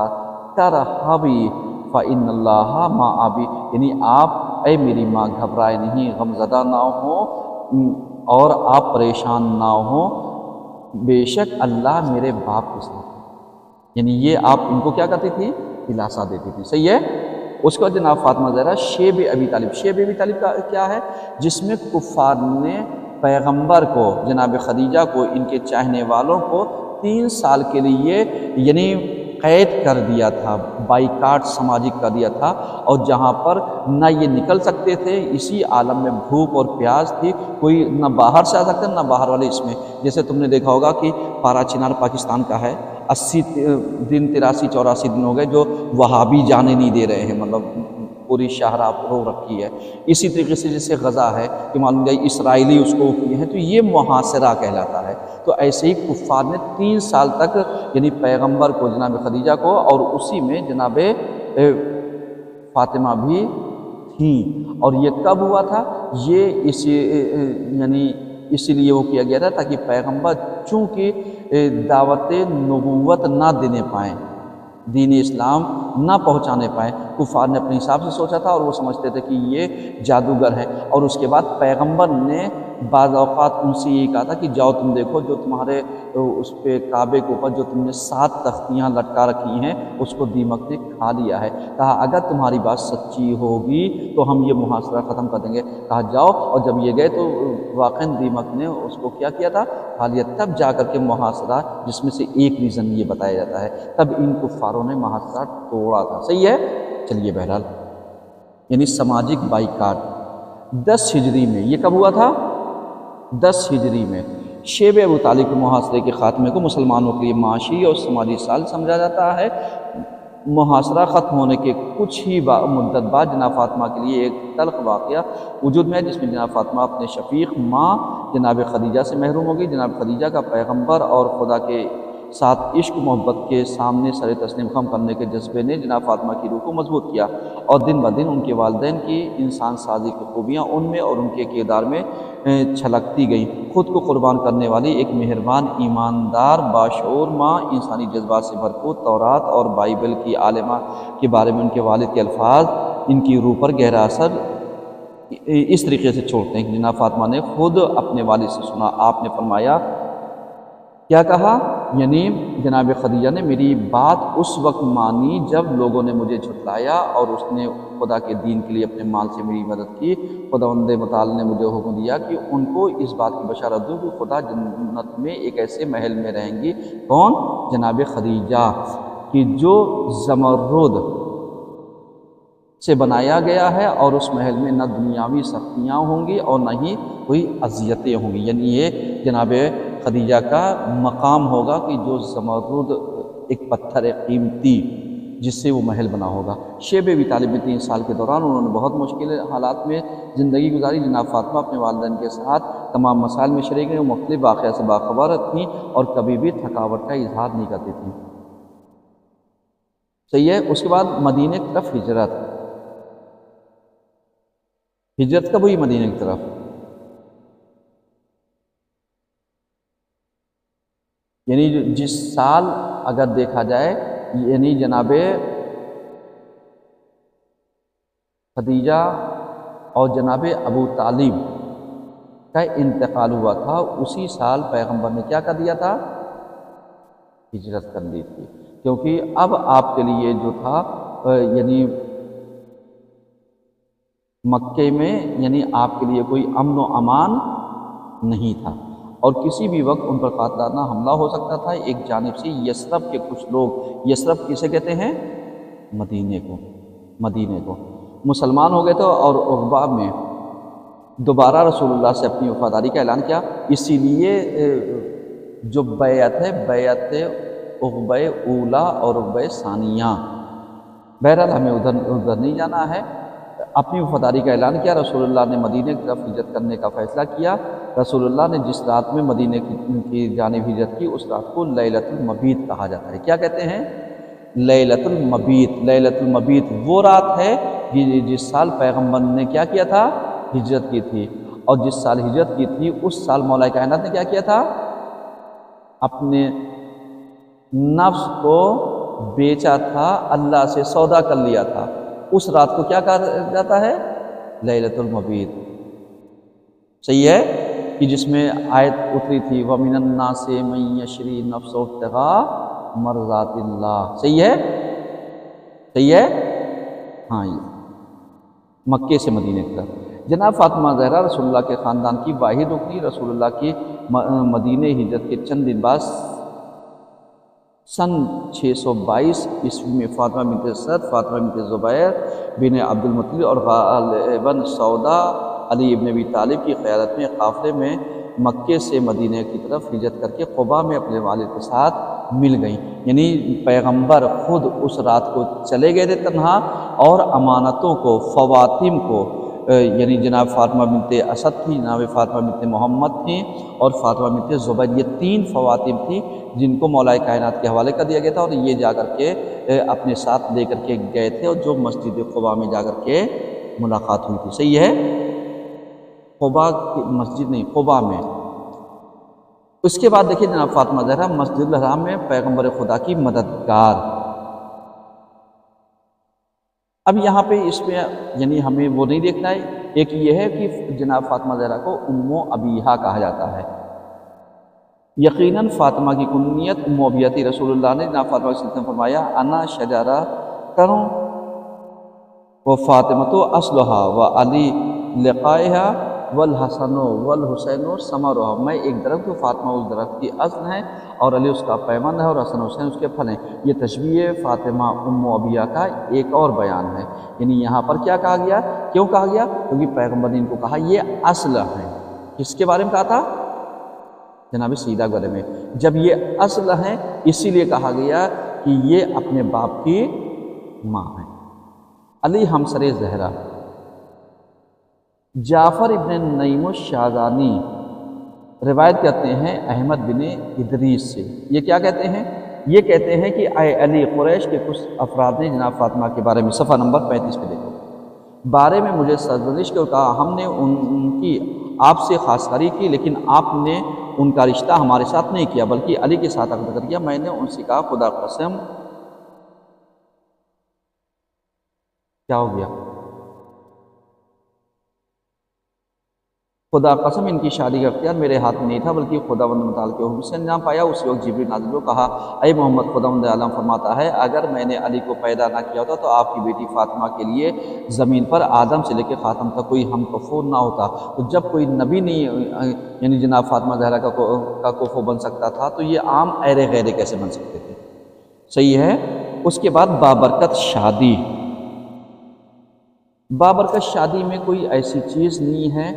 ترحبی فإن اللہ ما ابی، یعنی آپ اے میری ماں گھبرائے نہیں، غمزدہ نہ ہو اور آپ پریشان نہ ہو، بے شک اللہ میرے باپ کے ساتھ ہے۔ یعنی یہ آپ ان کو کیا کرتی تھی؟ دلاسا دیتی تھی، صحیح ہے۔ اس کے بعد جناب فاطمہ زہرا شیب ابی طالب، شیب ابی طالب کا کیا ہے؟ جس میں کفار نے پیغمبر کو، جناب خدیجہ کو، ان کے چاہنے والوں کو 3 سال کے لیے یعنی قید کر دیا تھا، بائیکاٹ سماجی کر دیا تھا، اور جہاں پر نہ یہ نکل سکتے تھے، اسی عالم میں بھوک اور پیاس تھی، کوئی نہ باہر سے آ سکتا نہ باہر والے اس میں، جیسے تم نے دیکھا ہوگا کہ پارا چنار پاکستان کا ہے، 80 دن 83-84 دن ہو گئے جو وہابی جانے نہیں دے رہے ہیں، مطلب پوری شاہراہ رو رکھی ہے۔ اسی طریقے سے جیسے غزہ ہے کہ معلوم ہے اسرائیلی اس کو کیے ہیں، تو یہ محاصرہ کہلاتا ہے۔ تو ایسے ہی کفار نے 3 سال تک یعنی پیغمبر کو، جناب خدیجہ کو، اور اسی میں جناب فاطمہ بھی تھیں، اور یہ کب ہوا تھا؟ یہ یعنی اسی لیے وہ کیا گیا تھا تاکہ پیغمبر چونکہ دعوت نبوت نہ دینے پائیں، دین اسلام نہ پہنچانے پائیں، کفار نے اپنے حساب سے سوچا تھا، اور وہ سمجھتے تھے کہ یہ جادوگر ہیں، اور اس کے بعد پیغمبر نے بعض اوقات ان سے یہ کہا تھا کہ جاؤ تم دیکھو جو تمہارے اس پہ کعبے کے اوپر جو تم نے 7 تختیاں لٹکا رکھی ہیں اس کو دیمک نے کھا لیا ہے، کہا اگر تمہاری بات سچی ہوگی تو ہم یہ محاصرہ ختم کر دیں گے، کہا جاؤ، اور جب یہ گئے تو واقعاً دیمک نے اس کو کیا تھا؟ کھا لیا۔ تب جا کر کے محاصرہ، جس میں سے ایک ریزن یہ بتایا جاتا ہے، تب ان کفاروں نے محاصرہ توڑا تھا، صحیح ہے۔ چلیے بہرحال یعنی سماجک بائیکاٹ 10 ہجری میں، یہ کب ہوا تھا؟ 10 ہجری میں شیب ابو طالب کے محاصرے کے خاتمے کو مسلمانوں کے لیے معاشی اور سماجی سال سمجھا جاتا ہے۔ محاصرہ ختم ہونے کے کچھ ہی مدت بعد جناب فاطمہ کے لیے ایک تلخ واقعہ وجود میں ہے، جس میں جناب فاطمہ اپنے شفیق ماں جناب خدیجہ سے محروم ہوگی۔ جناب خدیجہ کا پیغمبر اور خدا کے ساتھ عشق محبت کے سامنے سر تسلیم خم کرنے کے جذبے نے جناب فاطمہ کی روح کو مضبوط کیا، اور دن بدن ان کے والدین کی انسان سازی کی خوبیاں ان میں اور ان کے کردار میں چھلکتی گئیں۔ خود کو قربان کرنے والی ایک مہربان، ایماندار، باشعور ماں، انسانی جذبات سے بھرپور، تورات اور بائبل کی عالمہ کے بارے میں ان کے والد کے الفاظ ان کی روح پر گہرا اثر اس طریقے سے چھوڑتے ہیں کہ جناب فاطمہ نے خود اپنے والد سے سنا، آپ نے فرمایا، کیا کہا؟ یعنی جناب خدیجہ نے میری بات اس وقت مانی جب لوگوں نے مجھے جھٹلایا اور اس نے خدا کے دین کے لیے اپنے مال سے میری مدد کی۔ خداوند متعال نے مجھے حکم دیا کہ ان کو اس بات کی بشارت دوں کہ خدا جنت میں ایک ایسے محل میں رہیں گی، کون؟ جناب خدیجہ، کہ جو زمرد سے بنایا گیا ہے، اور اس محل میں نہ دنیاوی سختیاں ہوں گی اور نہ ہی کوئی اذیتیں ہوں گی۔ یعنی یہ جناب خدیجہ کا مقام ہوگا کہ جو زمرد ایک پتھر قیمتی جس سے وہ محل بنا ہوگا۔ شیب ابی طالب میں 3 سال کے دوران انہوں نے بہت مشکل حالات میں زندگی گزاری۔ جناب فاطمہ اپنے والدین کے ساتھ تمام مسائل میں شریک ہیں، وہ مختلف واقعات سے باخبر تھیں اور کبھی بھی تھکاوٹ کا اظہار نہیں کرتی تھیں، صحیح ہے۔ اس کے بعد مدینہ کی طرف ہجرت کب ہوئی مدینہ کی طرف؟ یعنی جس سال اگر دیکھا جائے، یعنی جناب خدیجہ اور جناب ابو طالب کا انتقال ہوا تھا، اسی سال پیغمبر نے کیا کر دیا تھا؟ ہجرت کر لی تھی، کیونکہ اب آپ کے لیے جو تھا یعنی مکے میں یعنی آپ کے لیے کوئی امن و امان نہیں تھا، اور کسی بھی وقت ان پر قاتلانہ حملہ ہو سکتا تھا۔ ایک جانب سے یثرب کے کچھ لوگ، یثرب کسے کہتے ہیں؟ مدینے کو مسلمان ہو گئے تھے، اور عقبہ میں دوبارہ رسول اللہ سے اپنی وفاداری کا اعلان کیا۔ اسی لیے جو بیعت ہے، بیعت عقبہ اولا اور عقبہ ثانیہ، بہرحال ہمیں ادھر نہیں جانا ہے۔ اپنی وفاداری کا اعلان کیا، رسول اللہ نے مدینہ کی طرف ہجرت کرنے کا فیصلہ کیا۔ رسول اللہ نے جس رات میں مدینہ کی جانب ہجرت کی، اس رات کو لیلۃ المبیت کہا جاتا ہے۔ کیا کہتے ہیں؟ لیلۃ المبیت۔ لیلۃ المبیت وہ رات ہے جس سال پیغمبر نے کیا کیا تھا؟ ہجرت کی تھی، اور جس سال ہجرت کی تھی اس سال مولا کائنات نے کیا کیا تھا؟ اپنے نفس کو بیچا تھا، اللہ سے سودا کر لیا تھا، اس رات کو کیا کہا جاتا ہے؟ لیلۃ المبیت۔ صحیح ہے کہ جس میں آیت اتری تھی وَمِنَ النَّاسِ مَن يَشْرِي نَفْسَهُ ابْتِغَاءَ مَرْضَاتِ اللَّهِ۔ صحیح ہے، صحیح ہے، ہاں، یہ مکے سے مدینے کی طرف۔ جناب فاطمہ زہرا رسول اللہ کے خاندان کی واحد رکنی، رسول اللہ کی مدینہ ہجرت کے چند دن بعد سن 622 عیسوی میں فاطمہ بنت اسد، فاطمہ بنت زبیر بن عبد المطلب اور غالباً سودا علی ابن ابی طالب کی قیادت میں قافلے میں مکے سے مدینہ کی طرف ہجرت کر کے قباء میں اپنے والد کے ساتھ مل گئیں۔ یعنی پیغمبر خود اس رات کو چلے گئے تھے تنہا، اور امانتوں کو، خواتین کو، یعنی جناب فاطمہ بنت اسد تھی، جناب فاطمہ بنت محمد تھیں، اور فاطمہ بنت زبیر، یہ 3 خواتین تھیں جن کو مولا کائنات کے حوالے کر دیا گیا تھا، اور یہ جا کر کے اپنے ساتھ لے کر کے گئے تھے، اور جو مسجد قباء میں جا کر کے ملاقات ہوئی تھی۔ صحیح ہے، قباء کی مسجد نہیں، قباء میں۔ اس کے بعد دیکھیے جناب فاطمہ زہرا مسجد الحرام میں پیغمبر خدا کی مددگار۔ اب یہاں پہ اس میں یعنی ہمیں وہ نہیں دیکھنا ہے، ایک یہ ہے کہ جناب فاطمہ زہرا کو ام ابیہا کہا جاتا ہے۔ یقیناً فاطمہ کی کنیت ام ابیہا تھی۔ رسول اللہ نے جناب فاطمہ سے فرمایا انا شجرہ کروں و فاطمۃ اصلھا و علی لقائھا والحسن والحسین ثمرھا، میں ایک درخت ہوں، فاطمہ اس درخت کی اصل ہے، اور علی اس کا پیمند ہے، اور حسن حسین اس کے پھل ہیں۔ یہ تشبیہ فاطمہ ام ابیہا کا ایک اور بیان ہے۔ یعنی یہاں پر کیا کہا گیا، کیوں کہا گیا؟ کیونکہ پیغمبر نے ان کو کہا یہ اصل ہیں۔ کس کے بارے میں کہا تھا؟ جناب سیدہ کے بارے میں۔ جب یہ اصل ہیں اسی لیے کہا گیا کہ یہ اپنے باپ کی ماں ہیں۔ علی ہمسر زہرا۔ جعفر ابن نعیم الشاذانی روایت کرتے ہیں احمد بن ادریس سے، یہ کیا کہتے ہیں؟ یہ کہتے ہیں کہ اے علی، قریش کے کچھ افراد نے جناب فاطمہ کے بارے میں صفحہ نمبر 35 پہ دیکھو، بارے میں مجھے سرزنش کو کہا، ہم نے ان کی آپ سے خاصکاری کی، لیکن آپ نے ان کا رشتہ ہمارے ساتھ نہیں کیا بلکہ علی کے ساتھ عقد کر کیا۔ میں نے ان سے کہا خدا قسم، کیا ہو گیا؟ خدا قسم ان کی شادی کا اختیار میرے ہاتھ میں نہیں تھا بلکہ خداوند متعال کے حکم سے انجام پایا۔ اسی وقت جبریل نازل ہوئے، کہا اے محمد، خداوند عالم فرماتا ہے اگر میں نے علی کو پیدا نہ کیا ہوتا تو آپ کی بیٹی فاطمہ کے لیے زمین پر آدم سے لے کے خاتم تک کوئی ہم کفو نہ ہوتا۔ تو جب کوئی نبی نہیں یعنی جناب فاطمہ زہرا کا کفو بن سکتا تھا تو یہ عام ایرے غیرے کیسے بن سکتے تھے؟ صحیح ہے۔ اس کے بعد بابرکت شادی۔ بابرکت شادی میں کوئی ایسی چیز نہیں ہے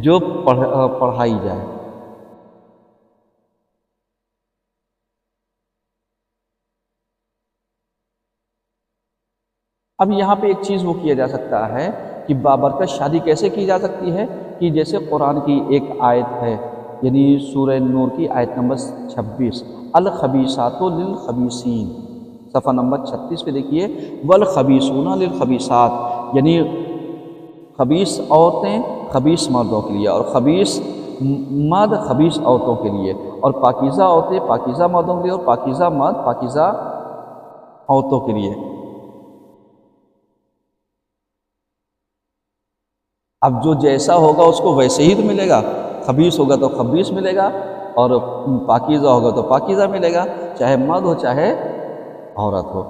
جو پڑھائی جائے۔ اب یہاں پہ ایک چیز وہ کیا جا سکتا ہے کہ بابرکت شادی کیسے کی جا سکتی ہے کہ جیسے قرآن کی ایک آیت ہے، یعنی سورہ نور کی آیت نمبر 26، الخبیثات للخبیثین، صفحہ نمبر 36 پہ دیکھیے، والخبیثون للخبیثات، یعنی خبیث عورتیں خبیث مردوں کے لیے، اور خبیث مرد خبیث عورتوں کے لیے، اور پاکیزہ عورتیں پاکیزہ مردوں کے لیے، اور پاکیزہ مرد پاکیزہ عورتوں کے لیے۔ اب جو جیسا ہوگا اس کو ویسے ہی تو ملے گا، خبیث ہوگا تو خبیث ملے گا، اور پاکیزہ ہوگا تو پاکیزہ ملے گا، چاہے مرد ہو چاہے عورت ہو۔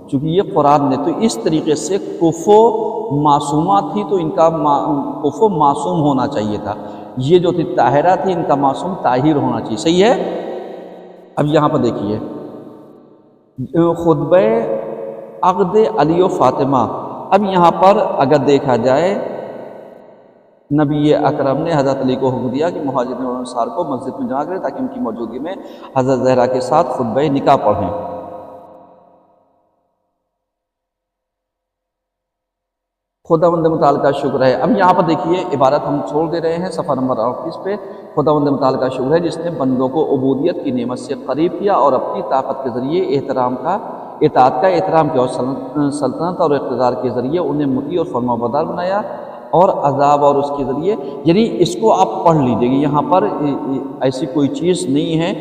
چونکہ یہ قرآن نے تو اس طریقے سے کفو معصومہ تھی تو ان کا کفو معصوم ہونا چاہیے تھا، یہ جو تھی طاہرہ تھی ان کا معصوم طاہر ہونا چاہیے۔ صحیح ہے۔ اب یہاں پر دیکھیے خطبہ عقد علی و فاطمہ۔ اب یہاں پر اگر دیکھا جائے نبی اکرم نے حضرت علی کو حکم دیا کہ مہاجرین اور انصار کو مسجد میں جمع کریں تاکہ ان کی موجودگی میں حضرت زہرا کے ساتھ خطبہ نکاح پڑھیں۔ خداوند متعال کا شکر ہے۔ اب یہاں پر دیکھیے عبارت ہم چھوڑ دے رہے ہیں صفحہ نمبر 38 پہ، خداوند متعال کا شکر ہے جس نے بندوں کو عبودیت کی نعمت سے قریب کیا اور اپنی طاقت کے ذریعے اطاعت کا احترام کیا، اور سلطنت اور اقتدار کے ذریعے انہیں مطیع اور فرمانبردار بنایا، اور عذاب اور اس کے ذریعے، یعنی اس کو آپ پڑھ لیجئے گی، یہاں پر ایسی کوئی چیز نہیں ہے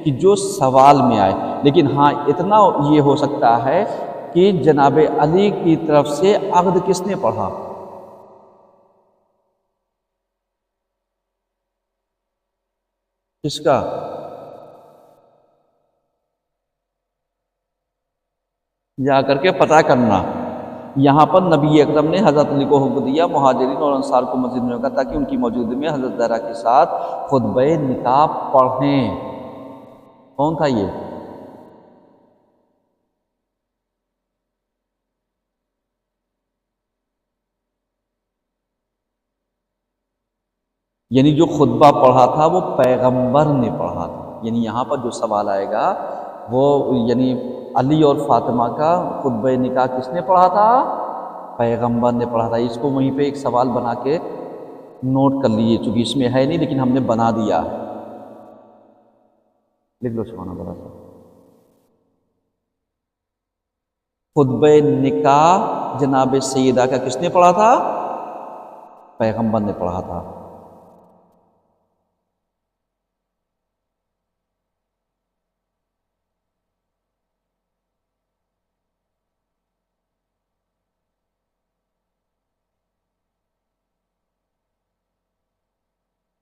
کہ جو سوال میں آئے، لیکن ہاں اتنا یہ ہو سکتا ہے کہ جناب علی کی طرف سے عقد کس نے پڑھا؟ کس کا؟ جا کر کے پتہ کرنا۔ یہاں پر نبی اکرم نے حضرت علی کو حکم دیا مہاجرین اور انصار کو مسجد میں رکھا تاکہ ان کی موجودگی میں حضرت زہرا کے ساتھ خطبہ نکاح پڑھیں۔ کون تھا یہ؟ یعنی جو خطبہ پڑھا تھا وہ پیغمبر نے پڑھا تھا۔ یعنی یہاں پر جو سوال آئے گا وہ یعنی علی اور فاطمہ کا خطبہ نکاح کس نے پڑھا تھا؟ پیغمبر نے پڑھا تھا۔ اس کو وہیں پہ ایک سوال بنا کے نوٹ کر لیے، چونکہ اس میں ہے نہیں لیکن ہم نے بنا دیا ہے۔ لکھ لو سبحان اللہ۔ خطبہ نکاح جناب سیدہ کا کس نے پڑھا تھا؟ پیغمبر نے پڑھا تھا۔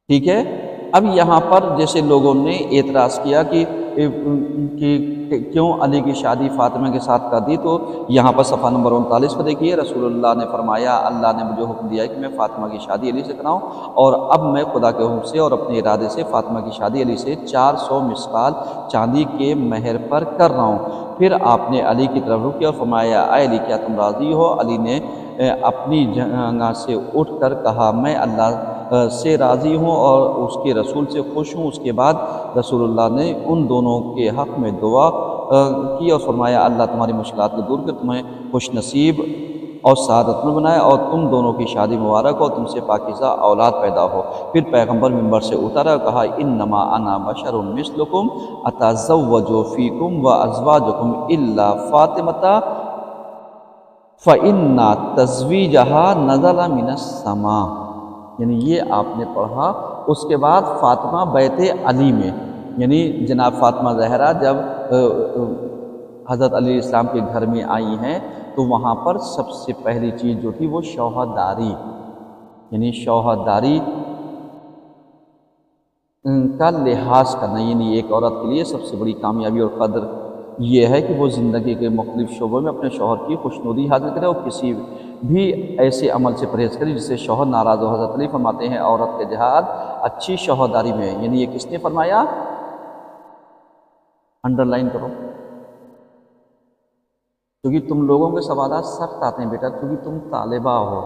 ٹھیک ہے۔ اب یہاں پر جیسے لوگوں نے اعتراض کیا کہ کیوں علی کی شادی فاطمہ کے ساتھ کر دی، تو یہاں پر صفحہ نمبر 39 پر دیکھیے، رسول اللہ نے فرمایا اللہ نے مجھے حکم دیا ہے کہ میں فاطمہ کی شادی علی سے کراؤں، اور اب میں خدا کے حکم سے اور اپنے ارادے سے فاطمہ کی شادی علی سے 400 مسقال چاندی کے مہر پر کر رہا ہوں۔ پھر آپ نے علی کی طرف رخ کیا اور فرمایا اے علی کیا تم راضی ہو؟ علی نے اپنی جگہ سے اٹھ کر کہا میں اللہ سے راضی ہوں اور اس کے رسول سے خوش ہوں۔ اس کے بعد رسول اللہ نے ان دونوں کے حق میں دعا کی اور فرمایا اللہ تمہاری مشکلات کو دور کر تمہیں خوش نصیب اور سعادت میں بنائے اور تم دونوں کی شادی مبارک ہو، تم سے پاکیزہ اولاد پیدا ہو۔ پھر پیغمبر منبر سے اترا اور کہا انما انا بشر مثلکم اتزوج فیکم وازواجکم الا فاطمۃ فإن تزویجها نزل من السماء۔ یعنی یہ آپ نے پڑھا۔ اس کے بعد فاطمہ بیت علی میں، یعنی جناب فاطمہ زہرا جب حضرت علی السلام کے گھر میں آئی ہیں تو وہاں پر سب سے پہلی چیز جو تھی وہ شوہرداری، یعنی شوہرداری کا لحاظ کرنا۔ یعنی ایک عورت کے لیے سب سے بڑی کامیابی اور قدر یہ ہے کہ وہ زندگی کے مختلف شعبوں میں اپنے شوہر کی خوشنودی حاصل کرے اور کسی بھی ایسے عمل سے پرہیز کرے جس سے شوہر ناراض ہو۔ حضرت علی فرماتے ہیں عورت کے جہاد اچھی شوہرداری میں ہے۔ یعنی یہ کس نے فرمایا؟ انڈر لائن کرو، کیونکہ تم لوگوں کے سوالات سخت آتے ہیں بیٹا، کیونکہ تم طالبہ ہو،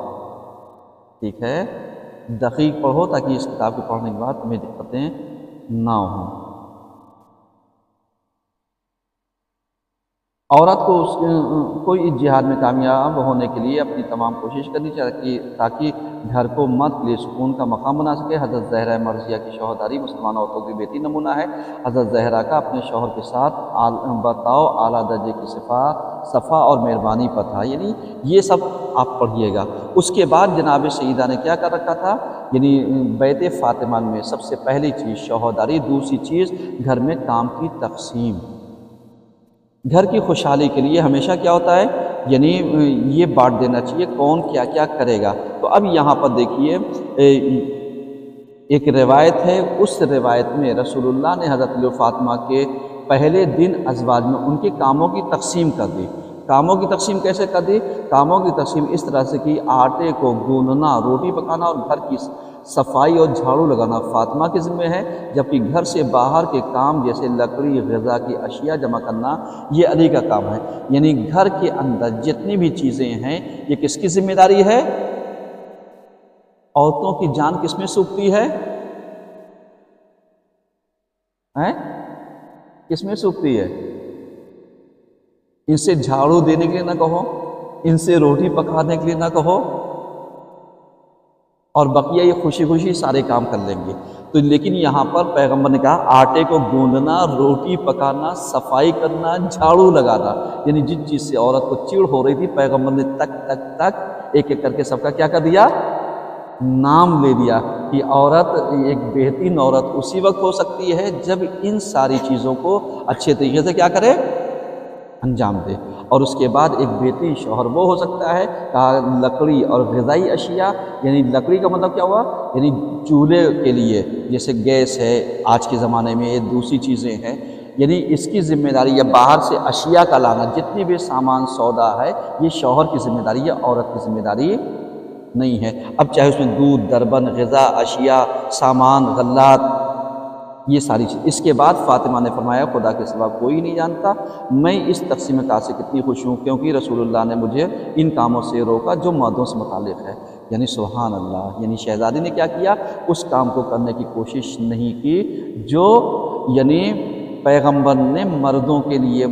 ٹھیک ہے؟ دقیق پڑھو تاکہ اس کتاب کو پڑھنے کے بعد تمہیں دقتیں نہ ہوں۔ عورت کو کوئی جہاد میں کامیاب ہونے کے لیے اپنی تمام کوشش کرنی چاہیے تاکہ گھر کو مرد کے لیے سکون کا مقام بنا سکے۔ حضرت زہرا مرضیہ کی شوہرداری مسلمان عورتوں کی بہترین نمونہ ہے۔ حضرت زہرا کا اپنے شوہر کے ساتھ برتاؤ اعلیٰ درجے کی صفا اور مہربانی پر تھا۔ یعنی یہ سب آپ پڑھیے گا۔ اس کے بعد جناب سیدہ نے کیا کر رکھا تھا؟ یعنی بیت فاطمہ میں سب سے پہلی چیز شوہرداری، دوسری چیز گھر میں کام کی تقسیم۔ گھر کی خوشحالی کے لیے ہمیشہ کیا ہوتا ہے؟ یعنی یہ بانٹ دینا چاہیے کون کیا کیا کرے گا۔ تو اب یہاں پر دیکھیے ایک روایت ہے، اس روایت میں رسول اللہ نے حضرت علی و فاطمہ کے پہلے دن ازواج میں ان کے کاموں کی تقسیم کر دی۔ کاموں کی تقسیم کیسے کر دی؟ کاموں کی تقسیم اس طرح سے کہ آٹے کو گوندنا، روٹی پکانا اور گھر کی صفائی اور جھاڑو لگانا فاطمہ کے ذمہ ہے، جبکہ گھر سے باہر کے کام جیسے لکڑی، غذا کی اشیاء جمع کرنا یہ علی کا کام ہے۔ یعنی گھر کے اندر جتنی بھی چیزیں ہیں یہ کس کی ذمہ داری ہے؟ عورتوں کی جان کس میں سوکھتی ہے؟ کس میں سوکھتی ہے؟ ان سے جھاڑو دینے کے لیے نہ کہو، ان سے روٹی پکانے کے لیے نہ کہو، اور بقیہ یہ خوشی خوشی سارے کام کر لیں گے۔ تو لیکن یہاں پر پیغمبر نے کہا آٹے کو گوندنا، روٹی پکانا، صفائی کرنا، جھاڑو لگانا، یعنی جن چیز سے عورت کو چڑ ہو رہی تھی پیغمبر نے تک تک تک ایک ایک کر کے سب کا کیا کر دیا؟ نام لے دیا کہ عورت ایک بہترین عورت اسی وقت ہو سکتی ہے جب ان ساری چیزوں کو اچھے طریقے سے کیا کرے، انجام دے۔ اور اس کے بعد ایک بہترین شوہر وہ ہو سکتا ہے لکڑی اور غذائی اشیاء، یعنی لکڑی کا مطلب کیا ہوا، یعنی چولہے کے لیے جیسے گیس ہے آج کے زمانے میں، یہ دوسری چیزیں ہیں، یعنی اس کی ذمہ داری یا باہر سے اشیاء کا لانا، جتنی بھی سامان سودا ہے یہ شوہر کی ذمہ داری ہے، عورت کی ذمہ داری نہیں ہے۔ اب چاہے اس میں دودھ، دربن، غذا، اشیاء، سامان، غلات، یہ ساری چیز۔ اس کے بعد فاطمہ نے فرمایا خدا کے سوا کوئی نہیں جانتا، میں اس تقسیم کار سے کتنی خوش ہوں کیونکہ رسول اللہ نے مجھے ان کاموں سے روکا جو مردوں سے متعلق ہے۔ یعنی سبحان اللہ، یعنی شہزادی نے کیا کیا، اس کام کو کرنے کی کوشش نہیں کی جو یعنی پیغمبر نے مردوں کے لیے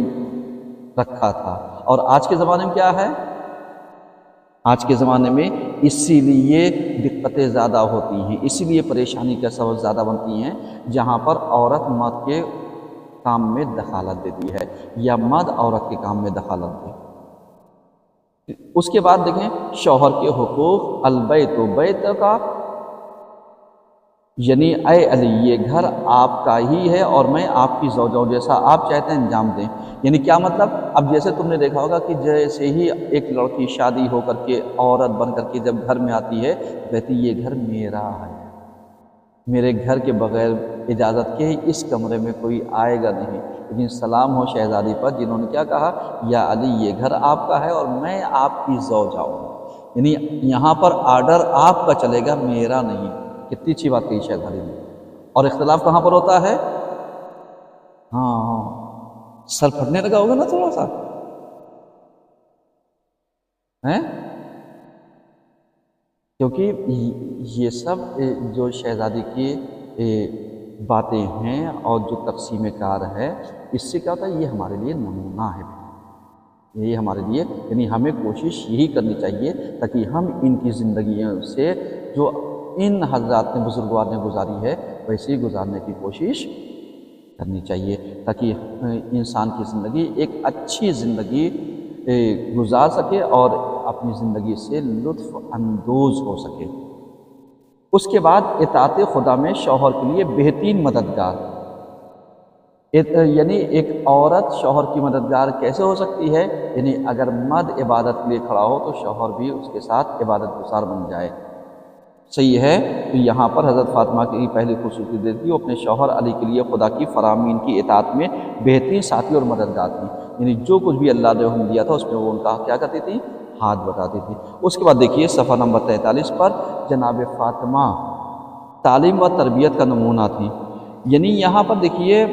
رکھا تھا۔ اور آج کے زمانے میں کیا ہے، آج کے زمانے میں اسی لیے دقتیں زیادہ ہوتی ہیں، اسی لیے پریشانی کا سبب زیادہ بنتی ہیں جہاں پر عورت مرد کے کام میں دخالت دیتی ہے یا مرد عورت کے کام میں دخالت دے۔ اس کے بعد دیکھیں شوہر کے حقوق، البیت بیت کا، یعنی اے علی یہ گھر آپ کا ہی ہے اور میں آپ کی زوجہ ہوں، جیسا آپ چاہتے ہیں انجام دیں۔ یعنی کیا مطلب، اب جیسے تم نے دیکھا ہوگا کہ جیسے ہی ایک لڑکی شادی ہو کر کے عورت بن کر کے جب گھر میں آتی ہے کہتی یہ گھر میرا ہے، میرے گھر کے بغیر اجازت کے اس کمرے میں کوئی آئے گا نہیں۔ لیکن سلام ہو شہزادی پر جنہوں نے کیا کہا، یا علی یہ گھر آپ کا ہے اور میں آپ کی زوجہ ہوں، یعنی یہاں پر آرڈر آپ کا چلے گا، میرا نہیں۔ کتنی اچھی بات کہی شہزادی نے۔ اور اختلاف کہاں پر ہوتا ہے، ہاں سر پھٹنے لگا ہوگا نا تھوڑا سا، ہیں کیونکہ یہ سب جو شہزادی کی باتیں ہیں اور جو تقسیم کار ہے، اس سے کیا ہوتا ہے، یہ ہمارے لیے نمونہ ہے، یہ ہمارے لیے، یعنی ہمیں کوشش یہی کرنی چاہیے تاکہ ہم ان کی زندگیوں سے جو ان حضرات نے بزرگوار نے گزاری ہے ویسے ہی گزارنے کی کوشش کرنی چاہیے تاکہ انسان کی زندگی ایک اچھی زندگی گزار سکے اور اپنی زندگی سے لطف اندوز ہو سکے۔ اس کے بعد اطاعت خدا میں شوہر کے لیے بہترین مددگار، یعنی ایک عورت شوہر کی مددگار کیسے ہو سکتی ہے، یعنی اگر مرد عبادت کے لیے کھڑا ہو تو شوہر بھی اس کے ساتھ عبادت گزار بن جائے، صحیح ہے۔ تو یہاں پر حضرت فاطمہ کی پہلی خصوصیت دیتی وہ اپنے شوہر علی کے لیے خدا کی فرامین کی اطاعت میں بہترین ساتھی اور مددگار تھی، یعنی جو کچھ بھی اللہ نے حکم دیا تھا اس میں وہ ان کا کیا کرتی تھی، ہاتھ بٹاتی تھی۔ اس کے بعد دیکھیے صفحہ نمبر 43 پر جناب فاطمہ تعلیم و تربیت کا نمونہ تھی، یعنی یہاں پر دیکھیے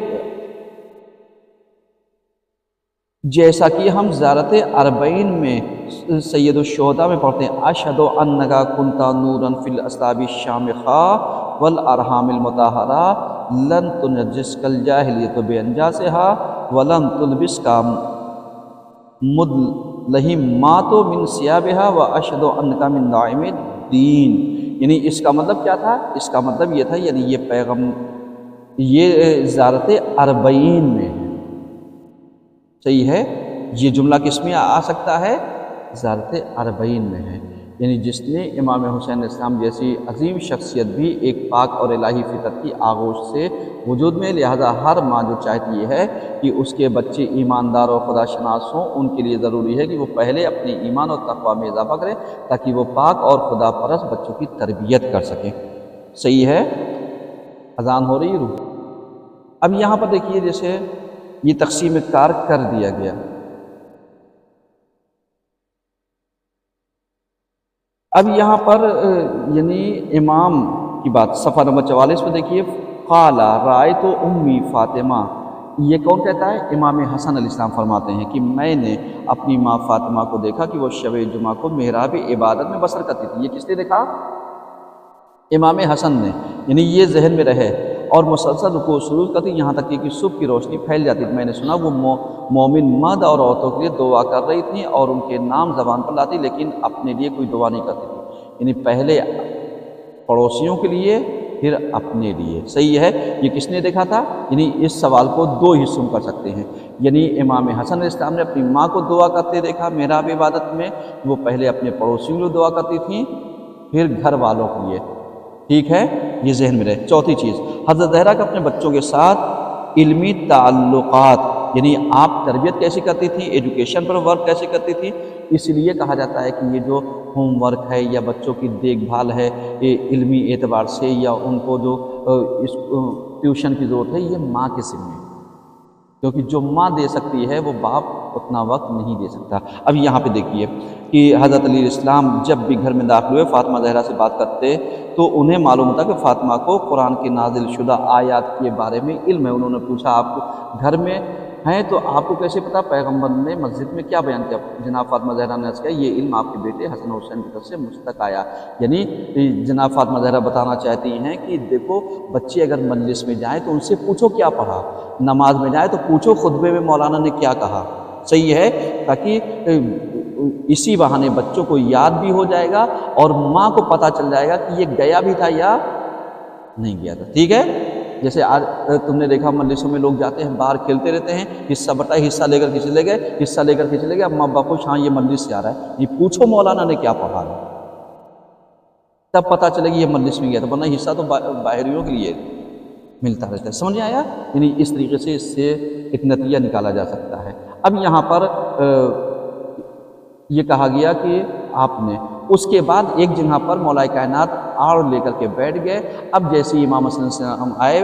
جیسا کہ ہم زیارت اربعین میں سید الشہداء میں پڑھتے ہیں، اشہد انک کنت نورا فی الاصلاب الشامخہ والارحام المطہرہ لن تنجسک الجاہلیۃ بانجاسها ولن تلبسک مدلہمات من ثیابها واشہد انک من داعم الدین۔ یعنی اس کا مطلب کیا تھا، اس کا مطلب یہ تھا یعنی یہ پیغام یہ زیارت اربعین میں ہے، صحیح ہے، یہ جملہ کس میں آ سکتا ہے، زیارت اربعین میں ہے، یعنی جس نے امام حسین علیہ السلام جیسی عظیم شخصیت بھی ایک پاک اور الہی فطرت کی آغوش سے وجود میں، لہذا ہر ماں جو چاہتی یہ ہے کہ اس کے بچے ایماندار اور خدا شناس ہوں، ان کے لیے ضروری ہے کہ وہ پہلے اپنے ایمان اور تقوی میں اضافہ کریں تاکہ وہ پاک اور خدا پرست بچوں کی تربیت کر سکیں، صحیح ہے۔ اذان ہو رہی ہے، اب یہاں پر دیکھیے جیسے یہ تقسیم کار کر دیا گیا، اب یہاں پر یعنی امام کی بات صفحہ نمبر 44 میں دیکھیے، قال رأیت امی فاطمہ، یہ کون کہتا ہے، امام حسن علیہ السلام فرماتے ہیں کہ میں نے اپنی ماں فاطمہ کو دیکھا کہ وہ شب جمعہ کو محراب عبادت میں بسر کرتی تھی۔ یہ کس نے دیکھا، امام حسن نے، یعنی یہ ذہن میں رہے، اور مسلسل رکوع سجود کرتی یہاں تک کہ صبح کی روشنی پھیل جاتی تھی۔ میں نے سنا وہ مومن مرد اور عورتوں کے لیے دعا کر رہی تھیں اور ان کے نام زبان پر لاتی لیکن اپنے لیے کوئی دعا نہیں کرتی تھی، یعنی پہلے پڑوسیوں کے لیے پھر اپنے لیے، صحیح ہے۔ یہ کس نے دیکھا تھا، یعنی اس سوال کو دو حصوں کر سکتے ہیں، یعنی امام حسن علیہ السلام نے اپنی ماں کو دعا کرتے دیکھا محراب عبادت میں، وہ پہلے اپنے پڑوسیوں کو دعا کرتی تھیں پھر گھر والوں کے لیے، ٹھیک ہے، یہ ذہن میں رہے۔ چوتھی چیز، حضرت زہرا کا اپنے بچوں کے ساتھ علمی تعلقات، یعنی آپ تربیت کیسی کرتی تھی، ایجوکیشن پر ورک کیسے کرتی تھی، اس لیے کہا جاتا ہے کہ یہ جو ہوم ورک ہے یا بچوں کی دیکھ بھال ہے یہ علمی اعتبار سے، یا ان کو جو اس ٹیوشن کی ضرورت ہے، یہ ماں کے ذمہ ہے، کیونکہ جو ماں دے سکتی ہے وہ باپ اتنا وقت نہیں دے سکتا۔ اب یہاں پہ دیکھیے کہ حضرت علیہ السلام جب بھی گھر میں داخل ہوئے فاطمہ زہرا سے بات کرتے تو انہیں معلوم تھا کہ فاطمہ کو قرآن کی نازل شدہ آیات کے بارے میں علم ہے۔ انہوں نے پوچھا آپ کو گھر میں ہیں تو آپ کو کیسے پتا پیغمبر نے مسجد میں کیا بیان کیا؟ جناب فاطمہ زہرا نے عرض کیا یہ علم آپ کے بیٹے حسن حسین کی طرف سے مجھ تک آیا۔ یعنی جناب فاطمہ زہرا بتانا چاہتی ہیں کہ دیکھو بچے اگر مجلس میں جائیں تو ان سے پوچھو کیا پڑھا، نماز میں جائے تو پوچھو خطبے میں مولانا نے کیا کہا، صحیح ہے، تاکہ اسی بہانے بچوں کو یاد بھی ہو جائے گا اور ماں کو پتہ چل جائے گا کہ یہ گیا بھی تھا یا نہیں گیا تھا، ٹھیک ہے۔ جیسے آج تم نے دیکھا مجلسوں میں لوگ جاتے ہیں باہر کھیلتے رہتے ہیں، حصہ بٹا حصہ لے کر کے چلے گئے، حصہ لے کر کے چلے گئے، اب ماں باپ خوش، ہاں یہ مجلس سے آ رہا ہے، یہ پوچھو مولانا نے کیا پڑھا ہے، تب پتہ چلے گی یہ مجلس میں گیا تھا، ورنہ حصہ تو باہریوں کے لیے ملتا رہتا ہے۔ سمجھ آیا؟ یعنی اس طریقے سے اس سے ایک نتیجہ نکالا جا سکتا ہے۔ اب یہاں پر یہ کہا گیا کہ آپ نے اس کے بعد ایک جگہ پر مولا کائنات آڑ لے کر کے بیٹھ گئے۔ اب جیسے امام حسن علیہ السلام آئے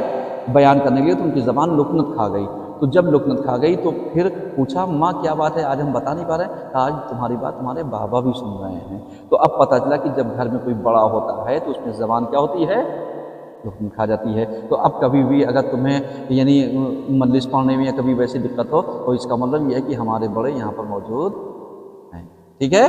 بیان کرنے کے لیے تو ان کی زبان لکنت کھا گئی، تو جب لکنت کھا گئی تو پھر پوچھا ماں کیا بات ہے آج ہم بتا نہیں پا رہے ہیں؟ آج تمہاری بات تمہارے بابا بھی سن رہے ہیں۔ تو اب پتہ چلا کہ جب گھر میں کوئی بڑا ہوتا ہے تو اس میں زبان کیا ہوتی ہے، لکنت کھا جاتی ہے۔ تو اب کبھی بھی اگر تمہیں یعنی مجلس پڑھنے میں یا کبھی ویسی دقت ہو تو اس کا مطلب یہ ہے کہ ہمارے بڑے یہاں پر موجود ہیں، ٹھیک ہے۔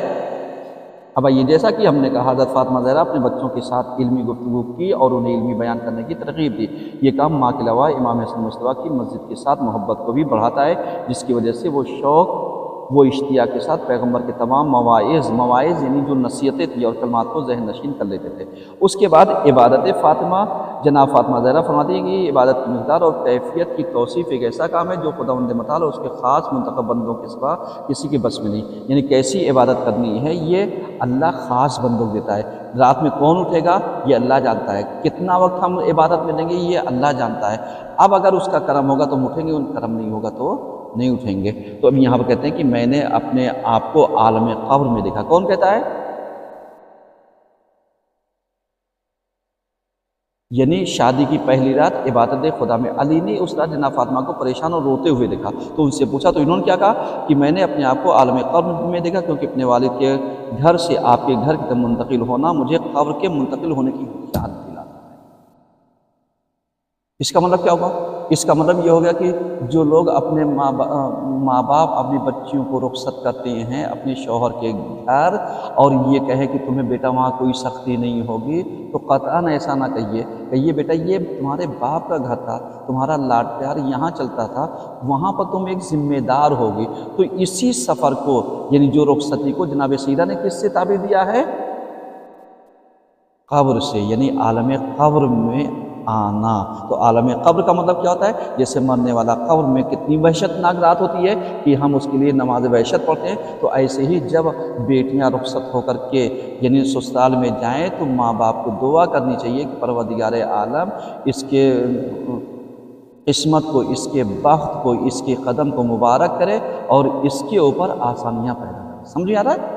اب آئیے جیسا کہ ہم نے کہا حضرت فاطمہ زہرا اپنے بچوں کے ساتھ علمی گفتگو کی اور انہیں علمی بیان کرنے کی ترغیب دی۔ یہ کام ماں کے علاوہ امام حسن مصطفیٰ کی مسجد کے ساتھ محبت کو بھی بڑھاتا ہے، جس کی وجہ سے وہ شوق وہ اشتیاق کے ساتھ پیغمبر کے تمام مواعظ یعنی جو نصیحتیں تھی اور کلمات کو ذہن نشین کر لیتے تھے۔ اس کے بعد عبادت فاطمہ، جناب فاطمہ زہرا فرماتی ہیں کہ عبادت کی مقدار اور کیفیت کی توصیف ایک ایسا کام ہے جو خداوند متعال اور اس کے خاص منتخب بندوں کے سوا کسی کے بس میں نہیں۔ یعنی کیسی عبادت کرنی ہے یہ اللہ خاص بندوں کو دیتا ہے۔ رات میں کون اٹھے گا یہ اللہ جانتا ہے، کتنا وقت ہم عبادت میں دیں گے یہ اللہ جانتا ہے۔ اب اگر اس کا کرم ہوگا تو ہم اٹھیں گے، ان کرم نہیں ہوگا تو نہیں اٹھیں گے۔ تو اب یہاں پر کہتے ہیں کہ میں نے اپنے آپ کو عالم قبر میں دیکھا۔ کون کہتا ہے؟ یعنی شادی کی پہلی رات عبادت خدا میں علی نے اس رات جناب فاطمہ کو پریشان اور روتے ہوئے دیکھا، تو ان سے پوچھا تو انہوں نے کیا کہا کہ میں نے اپنے آپ کو عالم قبر میں دیکھا، کیونکہ اپنے والد کے گھر سے آپ کے گھر کی طرف منتقل ہونا مجھے قبر کے منتقل ہونے کی یاد دلاتا ہے۔ اس کا مطلب کیا ہوگا؟ اس کا مطلب یہ ہوگا کہ جو لوگ اپنے ماں باپ اپنی بچیوں کو رخصت کرتے ہیں اپنے شوہر کے گھر اور یہ کہے کہ تمہیں بیٹا وہاں کوئی سختی نہیں ہوگی، تو قطعاً ایسا نہ کہیے بیٹا یہ تمہارے باپ کا گھر تھا، تمہارا لاڈ پیار یہاں چلتا تھا، وہاں پر تم ایک ذمہ دار ہوگی۔ تو اسی سفر کو یعنی جو رخصتی کو جناب سیدہ نے کس سے تعبیر دیا ہے؟ قبر سے، یعنی عالم قبر میں آنا۔ تو عالم قبر کا مطلب کیا ہوتا ہے؟ جیسے مرنے والا قبر میں کتنی وحشت ناک رات ہوتی ہے کہ ہم اس کے لیے نماز وحشت پڑھتے ہیں، تو ایسے ہی جب بیٹیاں رخصت ہو کر کے یعنی سسرال میں جائیں تو ماں باپ کو دعا کرنی چاہیے کہ پروردگار عالم اس کے قسمت کو، اس کے بخت کو، اس کے قدم کو مبارک کرے اور اس کے اوپر آسانیاں پیدا کرے۔ سمجھ آ رہا ہے؟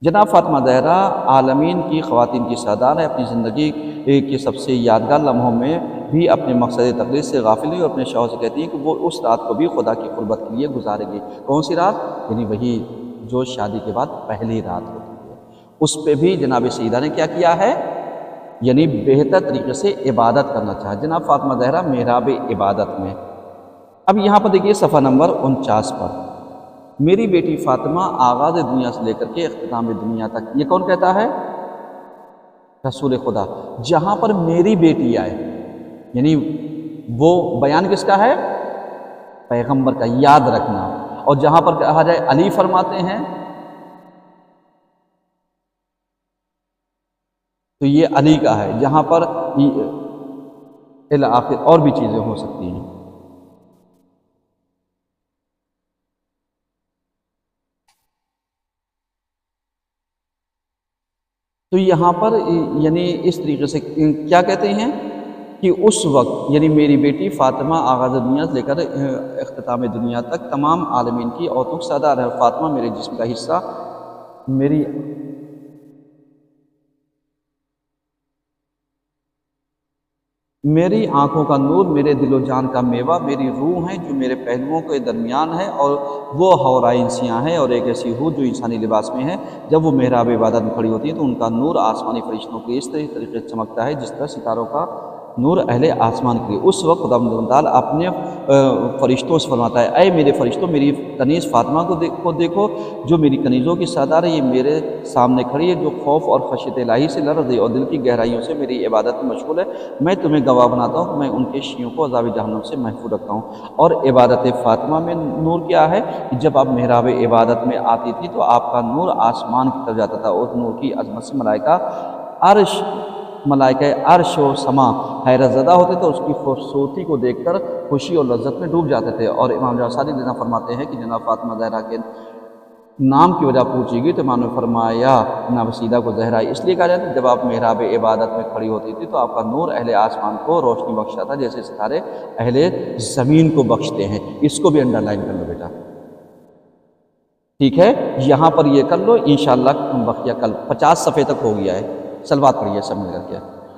جناب فاطمہ زہرا عالمین کی خواتین کی سردار ہے، اپنی زندگی کے سب سے یادگار لمحوں میں بھی اپنے مقصد تقریر سے غافل ہوئی اور اپنے شوہر سے کہتی ہیں کہ وہ اس رات کو بھی خدا کی قربت کے لیے گزارے گی۔ کون سی رات؟ یعنی وہی جو شادی کے بعد پہلی رات ہوتی ہے، اس پہ بھی جناب سیدہ نے کیا کیا ہے؟ یعنی بہتر طریقے سے عبادت کرنا چاہا جناب فاطمہ زہرا محراب عبادت میں۔ اب یہاں پر دیکھیے صفحہ نمبر 49 پر، میری بیٹی فاطمہ آغاز دنیا سے لے کر کے اختتام دنیا تک، یہ کون کہتا ہے؟ رسول خدا۔ جہاں پر میری بیٹی آئے یعنی وہ بیان کس کا ہے؟ پیغمبر کا، یاد رکھنا۔ اور جہاں پر کہا جائے علی فرماتے ہیں تو یہ علی کا ہے، جہاں پر آخر اور بھی چیزیں ہو سکتی ہیں۔ تو یہاں پر یعنی اس طریقے سے کیا کہتے ہیں کہ اس وقت یعنی میری بیٹی فاطمہ آغاز دنیا سے لے کر اختتام دنیا تک تمام عالمین کی عورتوں کا سردار ہے، فاطمہ میرے جسم کا حصہ، میری میری آنکھوں کا نور، میرے دل و جان کا میوہ، میری روح ہے جو میرے پہلوؤں کے درمیان ہے، اور وہ حورائے انسیاں ہیں اور ایک ایسی ہو جو انسانی لباس میں ہے۔ جب وہ محراب عبادت میں کھڑی ہوتی ہیں تو ان کا نور آسمانی فرشتوں کے اس طریقے سے چمکتا ہے جس طرح ستاروں کا نور اہل آسمان کے لیے۔ اس وقت خدا تعالیٰ اپنے فرشتوں سے فرماتا ہے، اے میرے فرشتوں، میری کنیز فاطمہ کو دیکھو جو میری کنیزوں کی سردار ہے، یہ میرے سامنے کھڑی ہے، جو خوف اور خشیت الہی سے لرزے اور دل کی گہرائیوں سے میری عبادت میں مشغول ہے۔ میں تمہیں گواہ بناتا ہوں کہ میں ان کے شیعوں کو عذاب جہنم سے محفوظ رکھتا ہوں۔ اور عبادت فاطمہ میں نور کیا ہے کہ جب آپ محراب عبادت میں آتی تھی تو آپ کا نور آسمان کی طرف جاتا تھا، اور نور کی عظمت سے ملائکہ عرش و سما حیرت زدہ ہوتے تھے، اس کی خوبصورتی کو دیکھ کر خوشی اور لذت میں ڈوب جاتے تھے۔ اور امام جعفر صادق رضی فرماتے ہیں کہ جناب فاطمہ زہرا کے نام کی وجہ پوچھی گئی تو امام نے فرمایا نابسیدہ کو زہرا اس لیے کہا جاتا ہے جب آپ محراب عبادت میں کھڑی ہوتی تھی تو آپ کا نور اہل آسمان کو روشنی بخشتا تھا، جیسے ستارے اہل زمین کو بخشتے ہیں۔ اس کو بھی انڈر لائن کر لو بیٹا، ٹھیک ہے؟ یہاں پر یہ کر لو، انشاءاللہ بقیہ کل 50 صفحے تک ہو گیا ہے۔ سلوات پڑھیے سب مل کر کے۔